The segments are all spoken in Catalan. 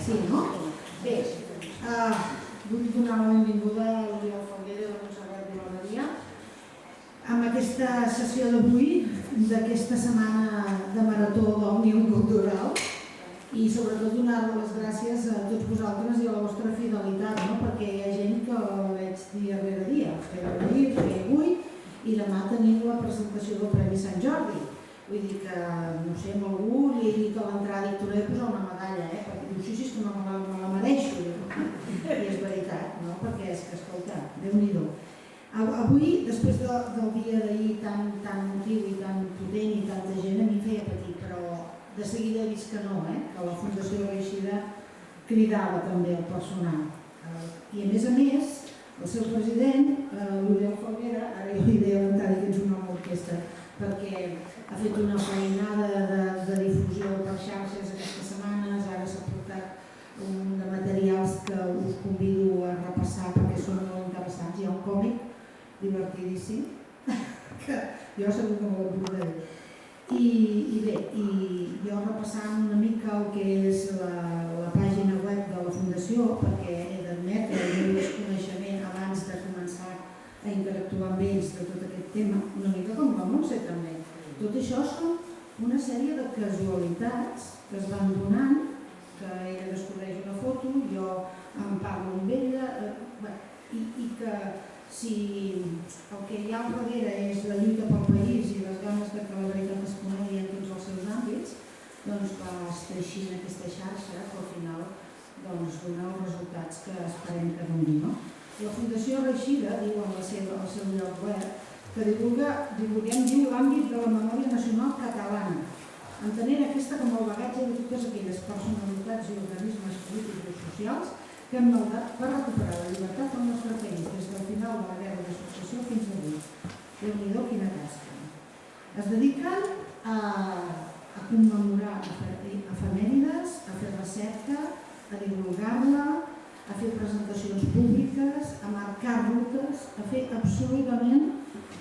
Sí, no? Bé, vull donar la benvinguda a l'Oriol Falguera i a la Montserrat Vilabadia amb aquesta sessió d'avui, d'aquesta setmana de marató d'Òmnium Cultural, i sobretot donar les gràcies a tots vosaltres i a la vostra fidelitat, perquè hi ha gent que la veig dia rere dia. Fèieu ahir, fèieu avui, i demà tenim la presentació del Premi Sant Jordi. Vull dir que, no sé, amb algú li he dit a l'entrada i t'hauré de posar una medalla, perquè diu, sí, és que no me la mereixo. I és veritat, no? Perquè és que, escolta, Déu-n'hi-do. Avui, després del dia d'ahir tan emotiu i tan potent i tanta gent, a mi feia patir, però de seguida he vist que no, que la Fundació Reixida cridava també el personal. I a més, el seu president, l'Oriol Falguera, ara jo li deia a l'entrada que ets un home orquestra, perquè ha fet una feinada de difusió per xarxes aquestes setmanes, ara s'ha portat un de materials que us convido a repassar perquè són molt interessants. Hi ha un còmic divertidíssim que jo segur que me l'abordaré. I bé, jo repassant una mica el que és la pàgina web de la Fundació, perquè he d'admetre el meu desconeixement abans de començar a interactuar amb ells de tot aquest tema, una mica com la Montse també. Tot això són una sèrie de casualitats que es van donant, que ella descobreix una foto, jo em parlo amb ella, i que si el que hi ha al darrere és la lluita pel país i les ganes que la veritat es conegui en tots els seus àmbits, doncs va teixint aquesta xarxa que al final dona els resultats que esperem que doni. La Fundació Reixida diu al seu lloc web que divulguem l'àmbit de la memòria nacional catalana, entenent aquesta com el bagatge de totes aquelles personalitats i organismes polítics i socials que hem maldat per recuperar la llibertat del nostre país des del final de la guerra de successió fins avui. Déu-n'hi-do, quina tasca. Es dediquen a commemorar efemèrides, a fer recerca, a divulgar-la, a fer presentacions públiques, a marcar rutes, a fer absolutament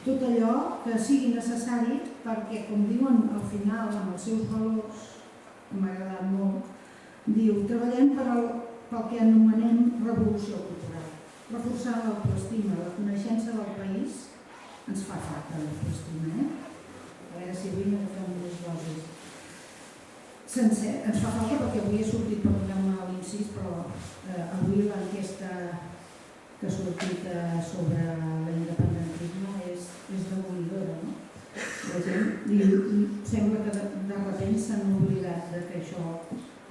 tot allò que sigui necessari perquè, com diuen al final amb els seus valors, que m'ha agradat molt, diu, treballem pel que anomenem revolució cultural. Reforçar l'autoestima, la coneixença del país, ens fa falta l'autoestima, A veure si avui no fem les dosis. Sencer, ens fa falta perquè avui he sortit per donar-me a l'incís, però avui l'enquesta que ha sortit sobre l'independentisme és demolidora, no? La gent sembla que de repente s'han oblidat que això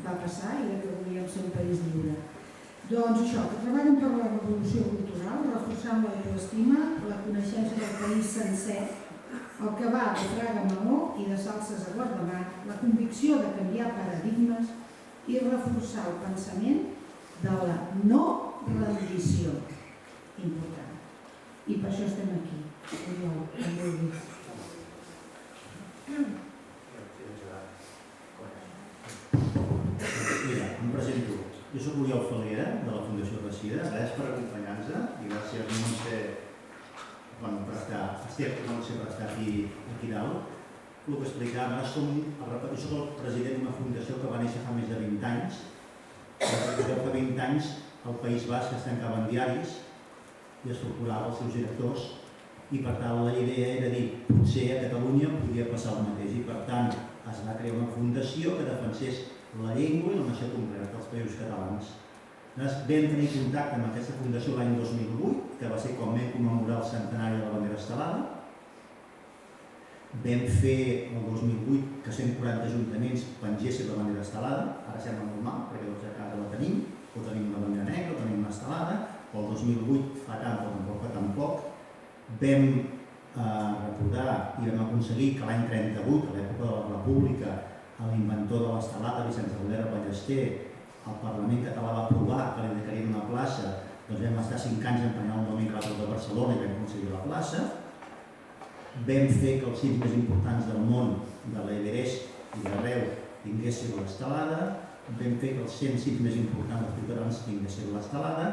va passar i que volíem ser un país lliure. Doncs això, que treballen per la revolució cultural, reforçant l'autoestima, la coneixença del país sencer, el que va de Fraga a Maó i de Salses a Guardamar, la convicció de canviar paradigmes i reforçar el pensament de la no rendició. Important. I per això estem aquí. Mira, em presento. Jo soc Oriol Falguera, de la Fundació Reixida. Gràcies per acompanyar-nos i gràcies, Montse, per estar aquí dalt. El que explicava, jo soc el president d'una fundació que va néixer fa més de 20 anys. Fa 20 anys al País Basc es tancaven diaris i es torturaven els seus directors i per tant la idea era dir potser a Catalunya podia passar el mateix i per tant es va crear una fundació que defensés la llengua i la nació concreta dels països catalans. Vam tenir contacte amb aquesta fundació l'any 2008, que va ser quan vam commemorar el centenari de la bandera estelada. Vam fer el 2008 que 140 ajuntaments pengessin la bandera estelada, ara sembla normal perquè tots a casa la tenim, o tenim una bandera negra o tenim una estelada, o el 2008 fa tant o tampoc, vam recordar i vam aconseguir que l'any 38, a l'època de la República, l'inventor de l'estelada, Vicenç Aguilera Ballester, el Parlament català va aprovar que li dedicarien una plaça, doncs vam estar 5 anys empenyant el Domi Clàtor de Barcelona i vam aconseguir la plaça. Vam fer que els cims més importants del món, de l'Everest i d'arreu, tinguessin l'estelada. Vam fer que els 100 cims més importants dels ciutadans tinguessin l'estelada.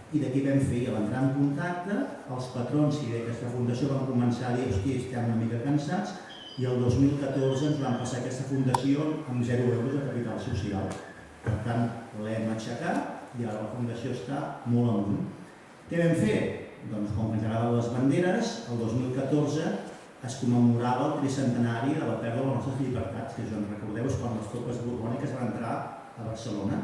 I d'aquí vam fer, a l'entrar en contacte, els patrons i d'aquesta fundació van començar a dir hòstia, estem una mica cansats, i el 2014 ens van passar aquesta fundació amb 0 euros de capital social. Per tant, l'hem aixecat i ara la fundació està molt amunt. Què vam fer? Doncs com que ens agraden les banderes, el 2014 es commemorava el tricentenari de la pèrdua de les nostres llibertats, que jo en recordeu és quan les tropes borbòniques van entrar a Barcelona.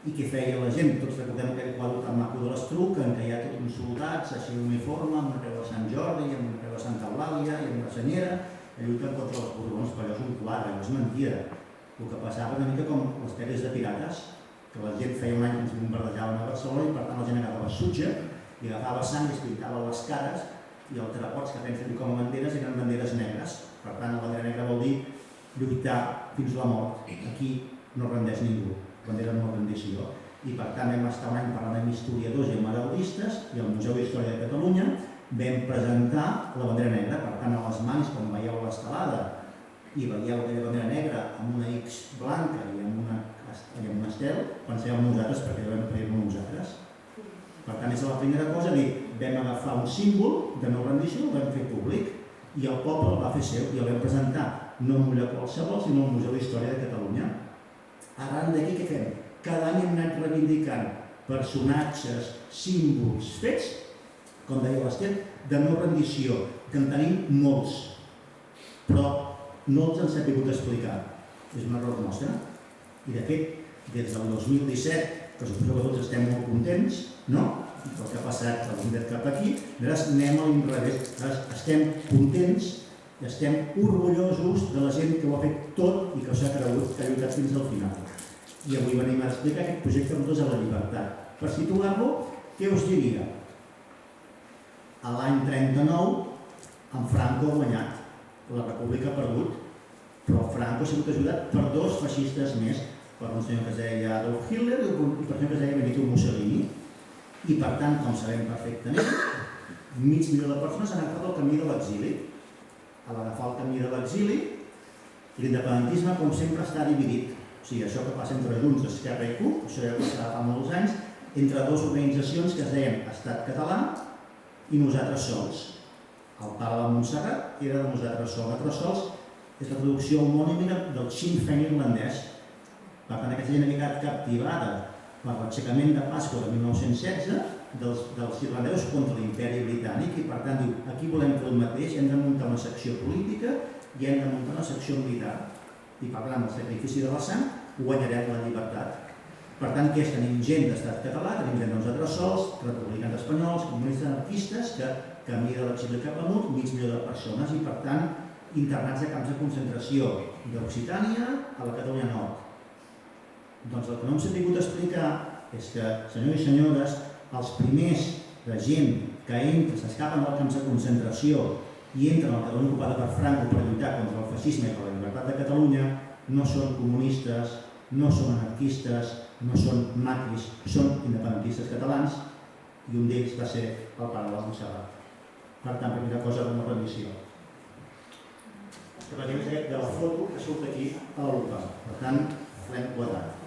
I què feia la gent? Tots recordem aquell quadre tan maco de l'Estruc, en què hi ha tots uns soldats, així uniforme, amb una creu de Sant Jordi, amb una creu de Santa Eulàlia i amb una senyera, lluitant contra els borbons, però allò és un quadre, no és mentida. El que passava una mica com les pel·lis de pirates, que la gent feia un any que ens bombardejaven a Barcelona i per tant la gent agafava sutja i agafava sang i es pintava les cares i els drapots que feien servir com a banderes eren banderes negres. Per tant, la bandera negra vol dir lluitar fins a la mort. Aquí no rendeix ningú, bandera no rendició. I per tant vam estar un any parlant amb historiadors i amb heraldistes i al Museu d'Història de Catalunya vam presentar la bandera negra. Per tant, a les mans, com veieu l'estelada, i veieu aquella bandera negra amb una X blanca i amb un estel, penseu en nosaltres perquè ja vam fer-ho nosaltres. Per tant, és la primera cosa, vam agafar un símbol de no rendició, el vam fer públic i el poble el va fer seu i el vam presentar no en un lloc qualsevol, sinó al Museu d'Història de Catalunya. Arran d'aquí què fem? Cada any hem anat reivindicant personatges, símbols, fets, com deia l'Ester, de no rendició, que en tenim molts, però no els han sabut explicar. És un error nostre. I de fet, des del 2017, que suposo que tots estem molt contents, no? El que ha passat, el hem cap aquí, ara anem a l'inrevés. Estem contents i estem orgullosos de la gent que ho ha fet tot i que s'ha cregut, que ha lluitat fins al final. I avui venim a explicar aquest projecte Rutes a la Llibertat. Per situar-lo, què us diria? A l'any 39, en Franco ha guanyat, la República ha perdut, però Franco ha sigut ajudat per dos feixistes més, per un senyor que es deia Adolf Hitler i per un senyor que es deia Benito Mussolini. I per tant, com sabem perfectament, mig milió de persones han agafat el camí de l'exili. A l'agafar el camí de l'exili, l'independentisme, com sempre, està dividit. O sigui, això que passa entre Junts, Esquerra i CUP, això ja passava fa molts anys, entre dues organitzacions que es deien Estat Català i Nosaltres Sols. El pare de Montserrat era de Nosaltres Sols. Nosaltres Sols és la traducció homònima del Sinn Féin irlandès. Per tant, aquesta gent ha quedat captivada per l'aixecament de Pasqua de 1916 dels irlandesos contra l'imperi britànic i per tant diu, aquí volem fer el mateix, hem de muntar una secció política i hem de muntar una secció militar. I per tant, amb el sacrifici de la sang, guanyarem la llibertat. Per tant, què és? Tenim gent d'Estat Català, tenim gent de Nosaltres Sols, republicans espanyols, comunistes anarquistes, que camí de l'exili cap amunt, mig milió de persones i per tant, internats a camps de concentració d'Occitània a la Catalunya Nord. Doncs el que no hem sabut explicar és que, senyors i senyores, els primers de gent que s'escapen dels camps de concentració i entren a la Catalunya ocupada per Franco per lluitar contra el feixisme i per la llibertat de Catalunya no són comunistes, no són anarquistes, no són maquis, són independentistes catalans i un d'ells va ser el pare de la Montserrat. Per tant, primera cosa de no rendició. Que veiem de la foto que surt aquí a la local. Per tant, l'hem quadrat.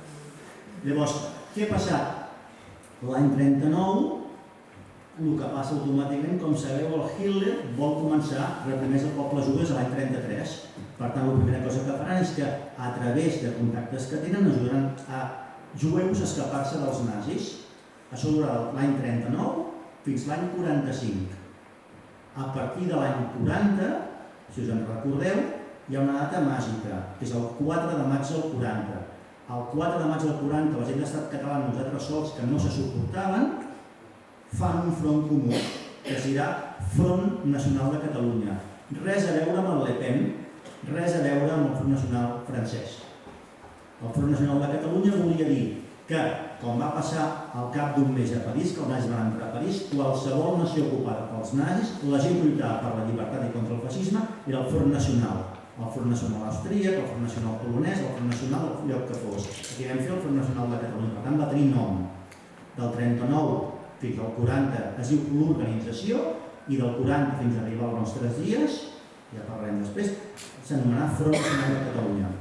Llavors, què ha passat? L'any 39, el que passa automàticament, com sabeu, el Hitler vol començar a reprimir els pobles jueus l'any 33. Per tant, la primera cosa que faran és que, a través de contactes que tenen, ajudaran a jueus a escapar-se dels nazis. Això durarà l'any 39 fins l'any 45. A partir de l'any 40, si us en recordeu, hi ha una data màgica, que és el 4 de maig del 40. El 4 de maig del 40, la gent d'Estat Català, Nosaltres Sols, que no se suportaven, fan un front comú, que es dirà Front Nacional de Catalunya. Res a veure amb el Le Pen, res a veure amb el Front Nacional francès. El Front Nacional de Catalunya volia dir que, com va passar al cap d'un mes a París, que els nazis van entrar a París, qualsevol nació ocupada pels nazis, la gent lluitava per la llibertat i contra el feixisme, era el Front Nacional. El Front Nacional austríac, el Front Nacional polonès, el Front Nacional del lloc que fos. Aquí vam fer el Front Nacional de Catalunya, per tant va tenir nom. Del 39 fins al 40 es diu l'organització i del 40 fins a arribar als nostres dies, ja parlarem després, s'anomenarà Front Nacional de Catalunya.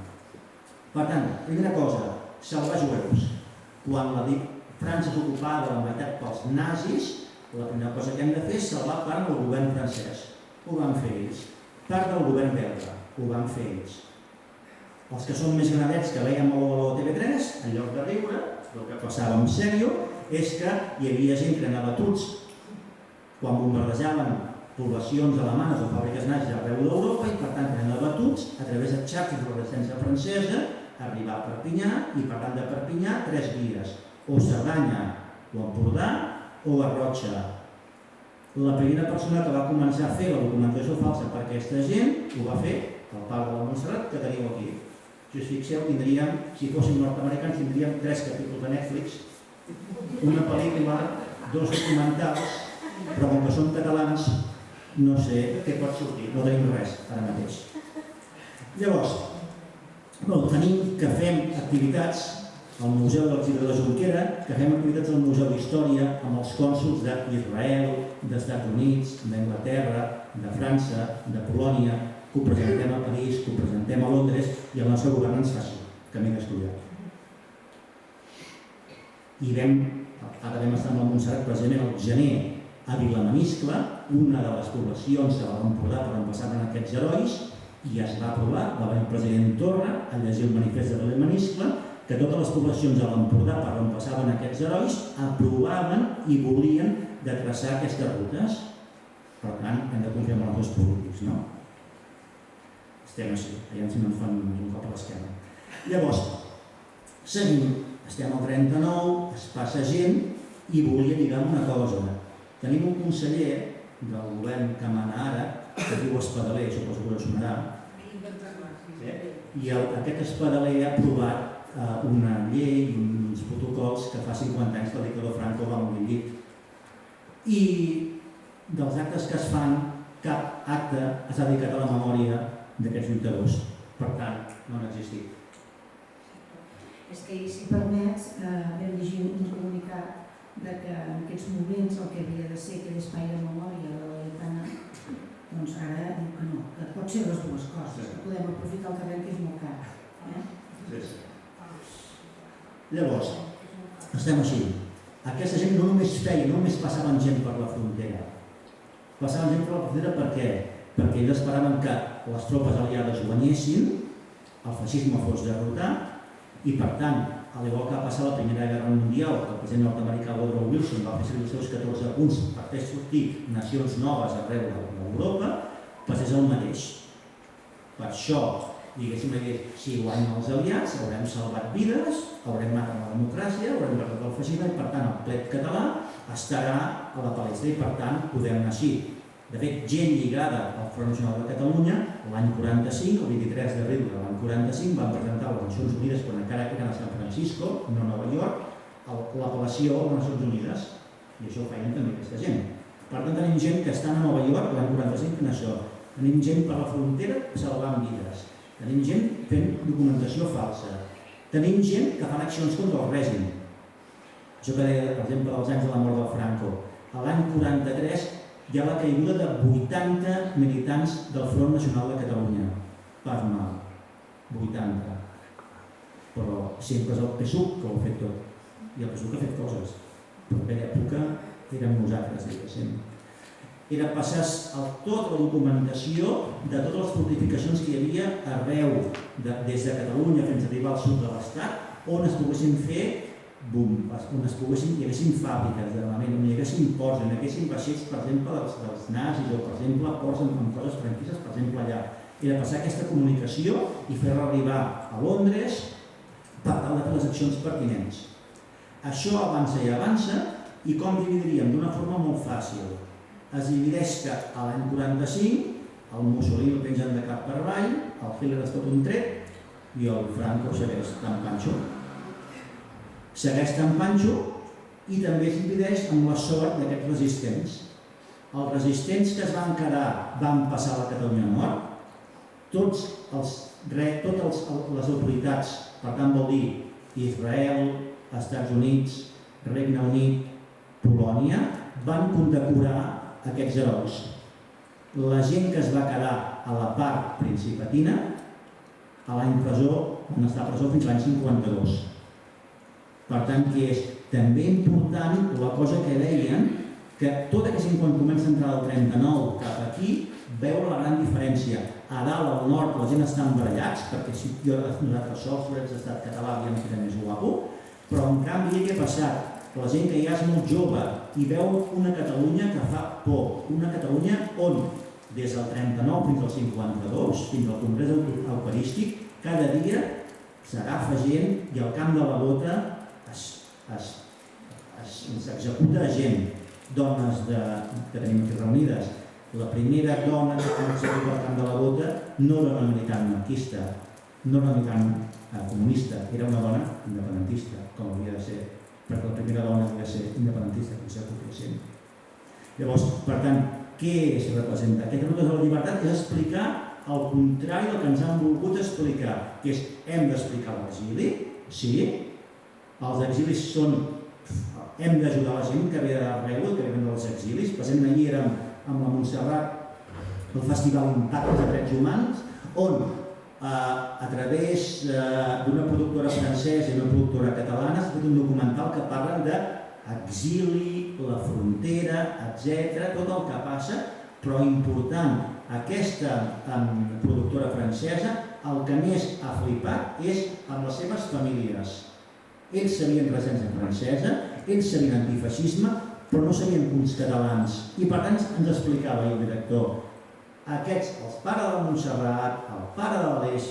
Per tant, primera cosa, salvar jueus. Quan la França és ocupada la meitat pels nazis, la primera cosa que hem de fer és salvar part del govern francès. Ho van fer ells. Part del govern belga. Ho van fer ells. Els que són més granadets, que veiem a la TV3, en lloc de riure, el que passava en sèrio és que hi havia gent que eren abatuts quan bombardejaven poblacions alemanes o fàbriques nazis arreu d'Europa i per tant eren abatuts a través de xarxes de la resistència francesa a arribar a Perpinyà i parlant de Perpinyà 3 vies, o Cerdanya o Empordà o Garrotxa. La primera persona que va començar a fer la documentació falsa per aquesta gent ho va fer el pare de la Montserrat que teniu aquí. Si us fixeu, tindríem, si fóssim nord-americans, tindríem 3 capítols de Netflix, una pel·lícula, 2 documentals, però com que som catalans, no sé què pot sortir, no tenim res ara mateix. Llavors, tenim que fem activitats al Museu de l'Exili de la Jonquera, que fem activitats al Museu d'Història amb els cònsols d'Israel, dels Estats Units, d'Anglaterra, de França, de Polònia, que ho presentem a París, que ho presentem a Londres i el nostre govern ens faci camí d'estudiat. I ara vam estar amb la Montserrat precisament al gener a Vilamaniscle, una de les poblacions que vam Empordà per on passaven aquests herois, i es va aprovar, va venir el president Torra a llegir el manifest de Vilamaniscle, que totes les poblacions de l'Empordà per on passaven aquests herois aprovaven i volien de traçar aquestes rutes. Per tant, hem de confiar en els dos polítics, no? Estem així, allà si no ens fan un cop a l'esquena. Llavors, seguim, estem al 39, es passa gent i volia lligar una cosa. Tenim un conseller del govern que mana ara, que diu Espadaler, suposo que us sonarà, i aquest Espadaler ha aprovat una llei, uns protocols que fa 50 anys que el dictador Franco va morir. I dels actes que es fan, cap acte s'ha dedicat a la memòria d'aquests lluitadors. Per tant, no han existit. És que, si permets, vam llegir un comunicat que en aquests moments el que havia de ser aquell espai de memòria de la Lletana, doncs ara diu que no, que pot ser les dues coses, que podem aprofitar el terreny que és molt car. Llavors, estem així. Aquesta gent no només feia, no només passaven gent per la frontera. Passaven gent per la frontera per què? Perquè ells esperaven que les tropes aliades guanyessin, el feixisme fos derrotat i, per tant, a l'igual que va passar la Primera Guerra Mundial, que el president nord-americà Woodrow Wilson va fer servir els seus 14 punts per fer sortir nacions noves arreu d'Europa, passés el mateix. Per això, diguéssim, si guanyen els aliats, haurem salvat vides, haurem matat la democràcia, haurem derrotat el feixisme i, per tant, el plet català estarà a la palestra i, per tant, podem anar així. De fet, gent lligada al Front Nacional de Catalunya, l'any 45, el 23 d'abril de l'any 45, van presentar a les Nacions Unides, quan encara eren a San Francisco, no a Nova York, l'apel·lació a les Nacions Unides. I això ho feien també aquesta gent. Per tant, tenim gent que estan a Nova York l'any 45 fent això. Tenim gent per la frontera salvant vides. Tenim gent fent documentació falsa. Tenim gent que fan accions contra el règim. Això que deia, per exemple, als anys de la mort del Franco. A l'any 43 hi ha la caiguda de 80 militants del Front Nacional de Catalunya. Pas mal. 80. Però sempre és el PSUC que ho ha fet tot. I el PSUC ha fet coses. Però en aquella època érem nosaltres, diguéssim. Era passar tota la documentació de totes les fortificacions que hi havia arreu, des de Catalunya fins a arribar al sud de l'Estat, on es poguessin fer on hi haguessin fàbriques d'armament, on hi haguessin ports, on hi haguessin vaixells, per exemple, dels nazis, o per exemple, ports amb coses franquistes, per exemple, allà. Era passar aquesta comunicació i fer-la arribar a Londres per tal de fer les accions pertinents. Això avança i avança, i com dividiríem? D'una forma molt fàcil. Es divideix que a l'any 45 el Mussolini el pengen de cap per avall, el Hitler es tot un tret i el Franco segueix tan panxo. Segueix tan panxo i també es divideix amb la sort d'aquests resistents. Els resistents que es van quedar van passar a la Catalunya Nord. Totes les autoritats, per tant vol dir Israel, Estats Units, Regne Unit, Polònia, van condecorar aquests herois. La gent que es va quedar a la part principatina, a l'any presó, van estar a presó fins l'any 52. Per tant, que és també important la cosa que deien que tota aquesta gent quan comença a entrar del 39 cap aquí veure la gran diferència. A dalt, al nord, la gent està embarallats, perquè si jo nosaltres sols hagués estat català havíem quedat més guapo, però en canvi què ha passat? La gent que ja és molt jove i veu una Catalunya que fa por, una Catalunya on des del 39 fins al 52, fins al Congrés Eucarístic, cada dia s'agafa gent i al Camp de la Bota s'executa gent, dones que tenim aquí reunides. La primera dona que va executar al Camp de la Bota no era una militant anarquista, no era una militant comunista, era una dona independentista, com havia de ser, perquè la primera dona havia de ser independentista, que s'ha sent. Llavors, per tant, què es representa? Aquesta ruta de la llibertat és explicar el contrari del que ens han volgut explicar, que és hem d'explicar l'exili, sí, els exilis són, hem d'ajudar la gent que ve d'arreu, que ve dels exilis. Per exemple, ahir érem amb la Montserrat el Festival Impacte de Drets Humans, on a través d'una productora francesa i una productora catalana s'ha fet un documental que parlen d'exili, la frontera, etc., tot el que passa, però important, aquesta productora francesa el que més ha flipat és amb les seves famílies. Ells sabien presència francesa, ells sabien antifeixisme, però no sabien punts catalans. I per tant ens explicava el director, aquests, els pares de la Montserrat, el pare de l'Aleix,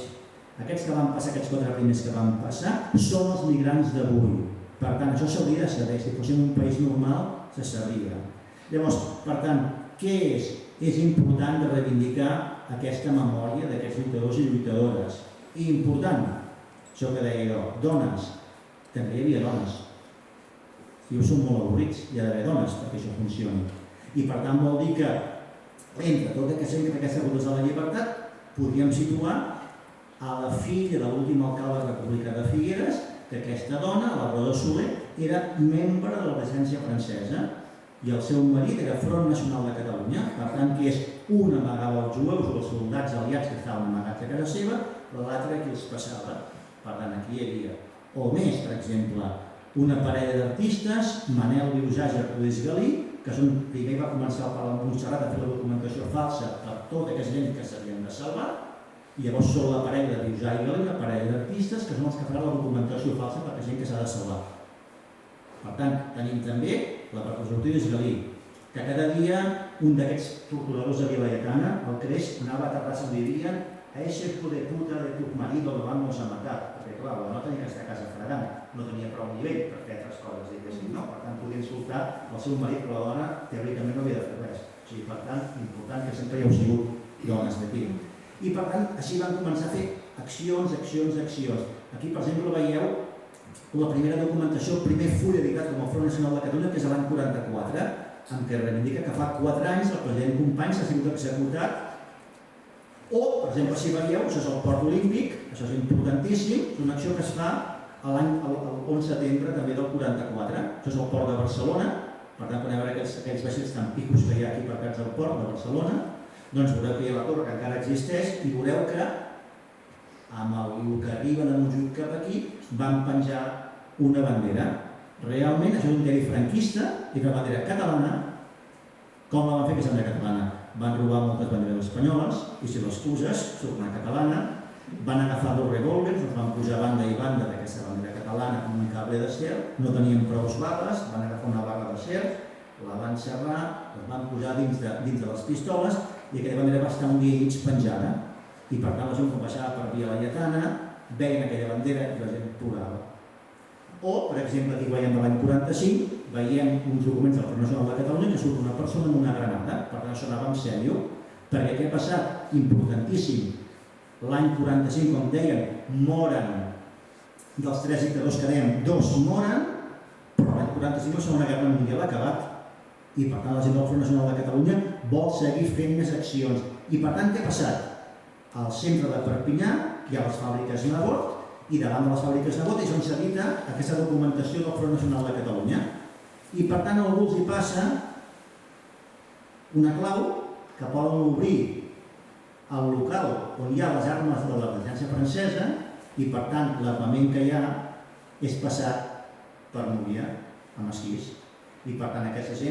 aquests que van passar, aquests 4 primers que van passar, són els migrants d'avui. Per tant, això s'hauria de saber, si fóssim un país normal, se sabria. Llavors, per tant, què és? És important de reivindicar aquesta memòria d'aquests lluitadors i lluitadores. I important, això que deia jo, dones, també hi havia dones. Jo som molt avorrits, hi ha d'haver dones perquè això funcioni. I per tant vol dir que entre tot aquestes rutes de la llibertat podríem situar a la filla de l'últim alcalde de la República de Figueres, que aquesta dona, la Roda Soler, era membre de la resistència francesa i el seu marit era Front Nacional de Catalunya. Per tant, que és una amagava els jueus o els soldats aliats que estaven amagats a casa seva, l'altra qui els passava. Per tant, aquí hi havia. O més, per exemple, una parella d'artistes, Manel Viusà i Gertrudis Galí, que primer va començar per la Montserrat a fer la documentació falsa per tota aquesta gent que s'havien de salvar, i llavors són la parella de Viusà i Galí, una parella d'artistes que són els que faran la documentació falsa per la gent que s'ha de salvar. Per tant, tenim també la Gertrudis Galí, que cada dia un d'aquests torturadors de Vilayetana, el Creix, anava a Terrassa on vivien, a ese hijo de puta de tu marido lo vamos a matar. Perquè clar, la dona tenia que estar a casa fregant, no tenia prou nivell per fer altres coses, diguéssim, no? Per tant, podia insultar el seu marit, però la dona teòricament no havia de fer res. O sigui, per tant, important que sempre hi heu sigut dones d'aquí. I per tant, així van començar a fer accions. Aquí, per exemple, veieu la primera documentació, el primer full editat com el Front Nacional de Catalunya, que és l'any 44, en què reivindica que fa 4 anys el president Companys ha sigut executat. O, per exemple, si veieu, això és el Port Olímpic, això és importantíssim, és una acció que es fa l'any 11 de setembre també del 44, això és el Port de Barcelona, per tant, quan hi ha aquells vaixells tan picos que hi ha aquí aparcats al Port de Barcelona, doncs veureu que hi ha la torre que encara existeix i veureu que amb el que arriba de Montjuïc cap aquí van penjar una bandera. Realment, això és un imperi franquista i una bandera catalana. Com la van fer aquesta bandera catalana? Van robar moltes banderes espanyoles i si les puges, surt una catalana. Van agafar 2 revòlvers, els van posar banda i banda d'aquesta bandera catalana amb un cable d'acer, no tenien prou bales, van agafar una bala d'acer, la van xerrar, la van posar dins de les pistoles i aquella bandera va estar un dia i mig penjada. I per tant la gent quan baixava per Via Laietana veien aquella bandera i la gent plorava. O, per exemple, aquí veiem de l'any 45, veiem uns documents del Front Nacional de Catalunya que surt una persona amb una granada, per tant això anava en sèrio, perquè què ha passat? Importantíssim. L'any 45, com deien, moren, dels 3 dictadors que dèiem, 2 moren, però l'any 45 la Segona Guerra Mundial ha acabat. I per tant la gent del Front Nacional de Catalunya vol seguir fent més accions. I per tant què ha passat? Al centre de Perpinyà hi ha les fàbriques Nebot i davant de les fàbriques Nebot és on s'edita aquesta documentació del Front Nacional de Catalunya. I per tant a algú els hi passa una clau que poden obrir el local on hi ha les armes de la resistència francesa i per tant l'armament que hi ha és passat per Núria, a Mesquís. I per tant aquestes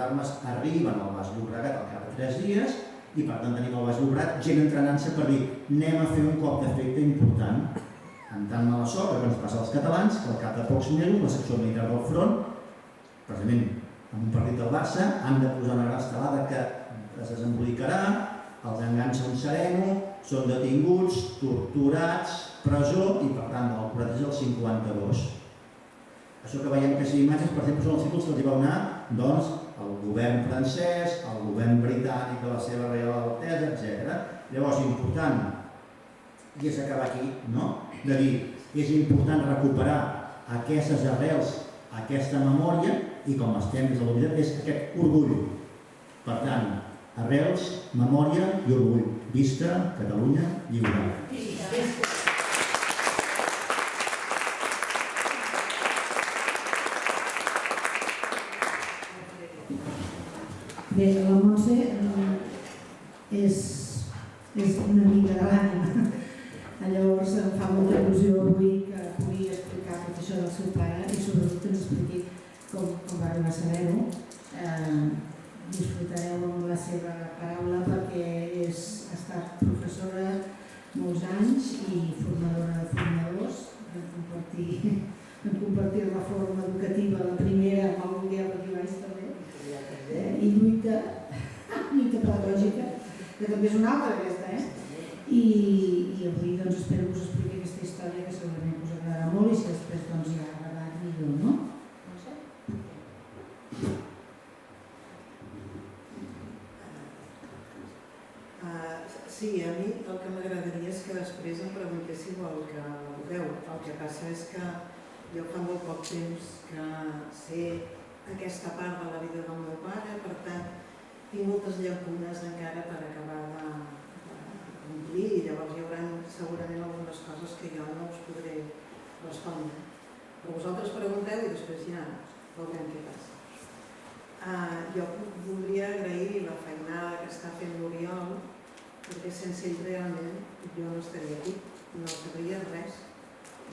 armes arriben al Baix Llobregat al cap de 3 dies i per tant tenim al Baix Llobregat gent entrenant-se per dir anem a fer un cop d'efecte important. En tant mala sort que ens passa als catalans que al cap de pocs mesos la secció militar del front, precisament en un partit del Barça, han de posar una gran estelada que es desembolicarà, els enganxa un sereno, són detinguts, torturats, presó i per tant del 40 al 52. Això que veiem aquestes imatges, per exemple, són els títols que els hi va donar doncs, el govern francès, el govern britànic de la seva Reial Altesa, etc. Llavors, important, i és acabar aquí, no? De dir, és important recuperar aquestes arrels, aquesta memòria, i com estem des de la unitat, és aquest orgull. Per tant, arrels, memòria i orgull. Visca Catalunya lliure. Bé, la Montse és una amiga de l'ànima. Llavors em fa molta il·lusió avui que pugui explicar tot això del seu pare i sobretot que ens expliqui com va arribar a saber-ho. Disfrutareu amb la seva paraula perquè ha estat professora molts anys i formadora de formadors. Vam compartir la forma educativa, la primera amb el Mundial d'aquí baix també, i lluita pedagògica, que també és una altra aquesta, i avui doncs espero que us expliqui aquesta història que segurament us agradarà molt i si després doncs ja ha agradat millor, no? Sí, a mi el que m'agradaria és que després em preguntéssiu el que vulgueu. El que passa és que jo fa molt poc temps que sé aquesta part de la vida del meu pare, per tant, tinc moltes llacunes encara per acabar de complir i llavors hi haurà segurament algunes coses que jo no us podré respondre. Però vosaltres pregunteu i després ja veurem què passa. Jo voldria agrair la feinada que està fent l'Oriol, perquè sense ell realment jo no estaria aquí, no sabria res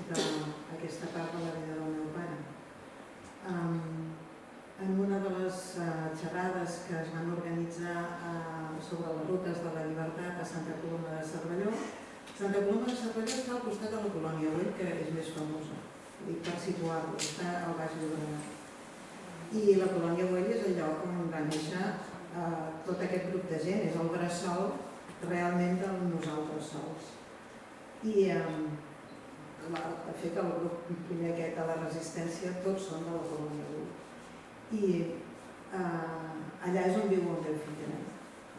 d'aquesta part de la vida del meu pare. En una de les xerrades que es van organitzar sobre les rutes de la llibertat a Santa Coloma de Cervelló, Santa Coloma de Cervelló està al costat de la Colònia Güell, que és més famosa, per situar-lo, està al Baix Llobregat. I la Colònia Güell és el lloc on va néixer tot aquest grup de gent, és el bressol realment de nosaltres sols. I de fet el grup primer aquest de la resistència tots són de la Colònia Güell. I allà és on viu el meu fill.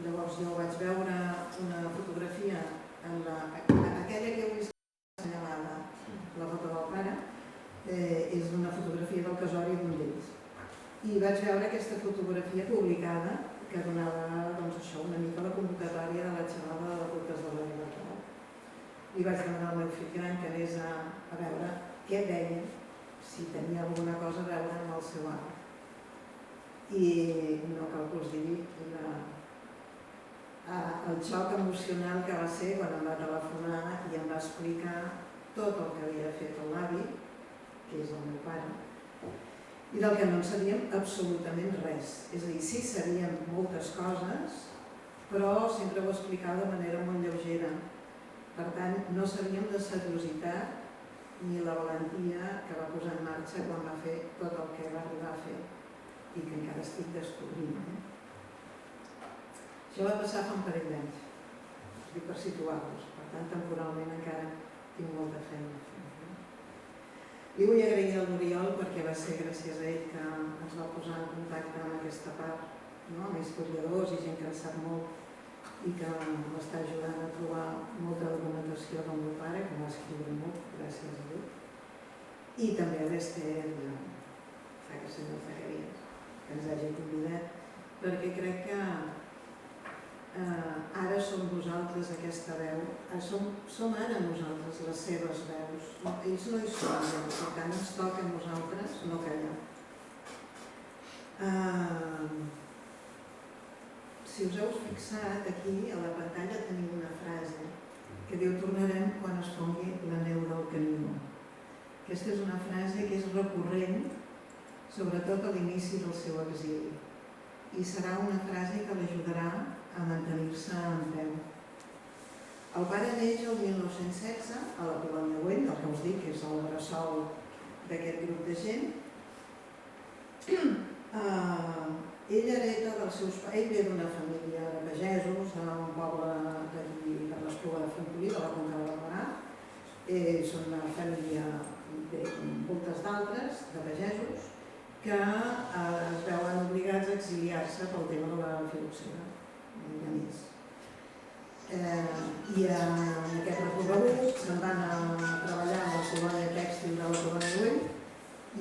Llavors jo vaig veure una fotografia, aquella que heu vist assenyalada, la foto del pare, és una fotografia del casori d'un d'ells. I vaig veure aquesta fotografia publicada que donava una mica la convocatòria de la xerrada de les rutes de la llibertat. I vaig demanar al meu fill gran que anés a veure què deia, si tenia alguna cosa a veure amb el seu art. I no cal que us digui el xoc emocional que va ser quan em va telefonar i em va explicar tot el que havia fet l'avi, que és el meu pare, i del que no en sabíem absolutament res. És a dir, sí sabíem moltes coses, però sempre ho explicava de manera molt lleugera. Per tant, no sabíem la seriositat ni la valentia que va posar en marxa quan va fer tot el que va arribar a fer i que encara estic descobrint. Això va passar fa un parell d'anys, per situar-vos. Per tant, temporalment encara tinc molta feina a fer. Li vull agrair al Oriol perquè va ser gràcies a ell que ens va posar en contacte amb aquesta part, amb historiadors i gent que en sap molt i que m'està ajudant a trobar molta documentació del meu pare, que va escriure molt, gràcies a ell. I també a l'Ester, senyor Zacarías, que ens hagi convidat, perquè crec que ara som vosaltres aquesta veu, som ara nosaltres les seves veus, ells no hi són, per tant ens toca a nosaltres no callar. Si us heu fixat aquí a la pantalla tenim una frase que diu tornarem quan es fongui la neu del Canigó. Aquesta és una frase que és recurrent sobretot a l'inici del seu exili. I serà una frase que l'ajudarà a mantenir-se en peu. El pare neix el 1916 a la Colònia Güell, el que us dic, que és el bressol d'aquest grup de gent. Ell hereta dels seus pares, ell ve d'una família de pagesos, d'un poble d'aquí per l'Espluga de Francolí, de la Conca de Barberà. Són una família com moltes d'altres, de pagesos, que es veuen obligats a exiliar-se pel tema de la filoxera. I en aquest recorregut se'n van a treballar a la colònia tèxtil de la Colònia Güell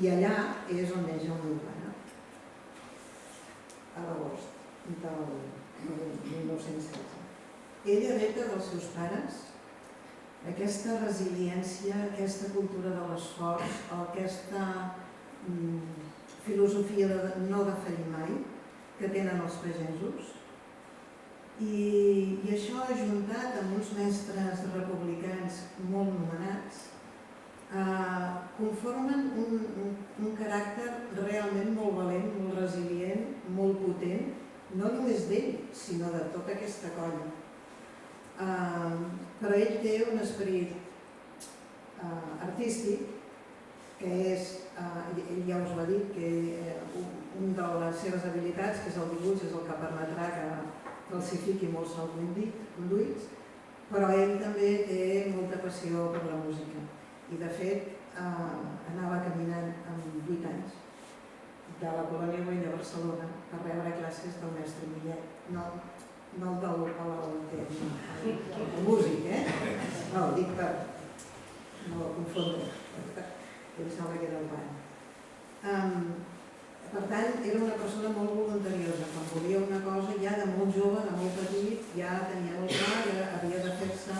i allà és on neix el meu pare, a l'agost del 1916. Ell hereta dels seus pares aquesta resiliència, aquesta cultura de l'esforç, aquesta filosofia de no defallir mai que tenen els pagesos. I això ajuntat amb uns mestres republicans molt nomenats conformen un caràcter realment molt valent, molt resilient, molt potent, no només d'ell, sinó de tota aquesta colla. Però ell té un esperit artístic que és, ell ja us ho ha dit, que una de les seves habilitats, que és el dibuix, és el que permetrà que falsifiqui molts conduïts, però ell també té molta passió per la música i de fet anava caminant amb 8 anys de la Colònia Güell a Barcelona per rebre classes del mestre Millet, no el del músic, no, dic per no confondre, em sembla que era el pare. Per tant, era una persona molt voluntariosa. Quan volia una cosa, ja de molt jove, de molt petit, ja tenia molt clar que havia de fer-se,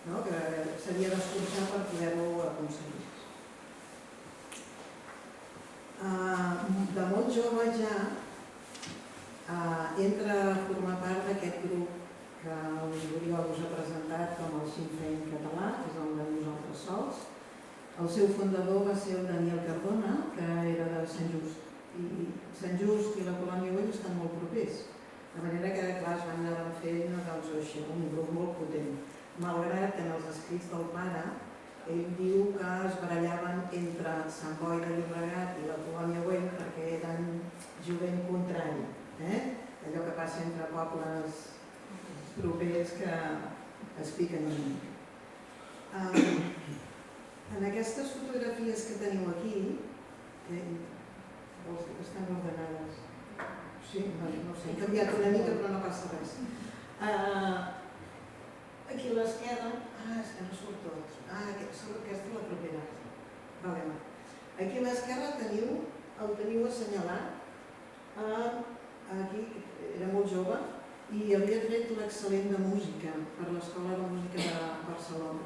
que s'havia d'esforçar per poder-ho aconseguir. De molt jove ja entra a formar part d'aquest grup que l'Oriol us ha presentat com el Sinn Féin català, que és el de Nosaltres Sols. El seu fundador va ser el Daniel Cardona, que era de Sant Just. I Sant Just i la Colònia Güell estan molt propers, de manera que clar, es van anar fent un grup molt potent. Malgrat que en els escrits del pare ell diu que es barallaven entre Sant Boi de Llobregat i la Colònia Güell perquè eren jovent contrari, allò que passa entre pobles propers que es piquen una mica. En aquestes fotografies que teniu aquí, estan ordenades. Sí, no sé, he canviat una mica però no passa res. Aquí a l'esquerra, és que no surt tot. Aquesta és la propera. Aquí a l'esquerra el teniu assenyalat. Aquí era molt jove i havia tret l'excel·lent de música per l'Escola de Música de Barcelona.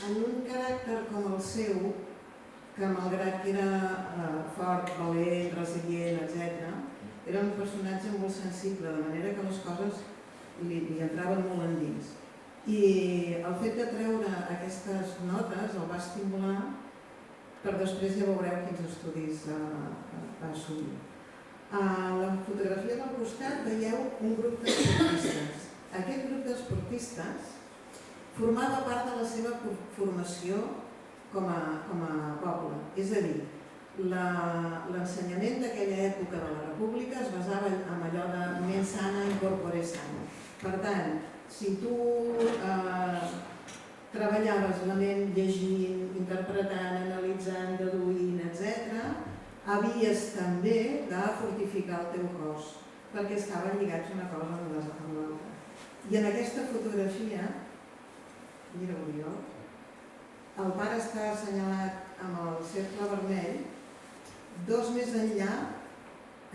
En un caràcter com el seu, que malgrat que era fort, valent, resilient, etc., era un personatge molt sensible, de manera que les coses li entraven molt endins. I el fet de treure aquestes notes el va estimular per després ja veureu quins estudis va assumir. A la fotografia del costat veieu un grup d'esportistes. Aquest grup d'esportistes formava part de la seva formació com a poble. És a dir, l'ensenyament d'aquella època de la República es basava en allò de mens sana in corpore sano. Per tant, si tu treballaves la ment llegint, interpretant, analitzant, deduint, etc., havies també de fortificar el teu cos, perquè estaven lligats una cosa amb l'altra. I en aquesta fotografia, mireu-ho jo, el pare està assenyalat amb el cercle vermell, dos més enllà,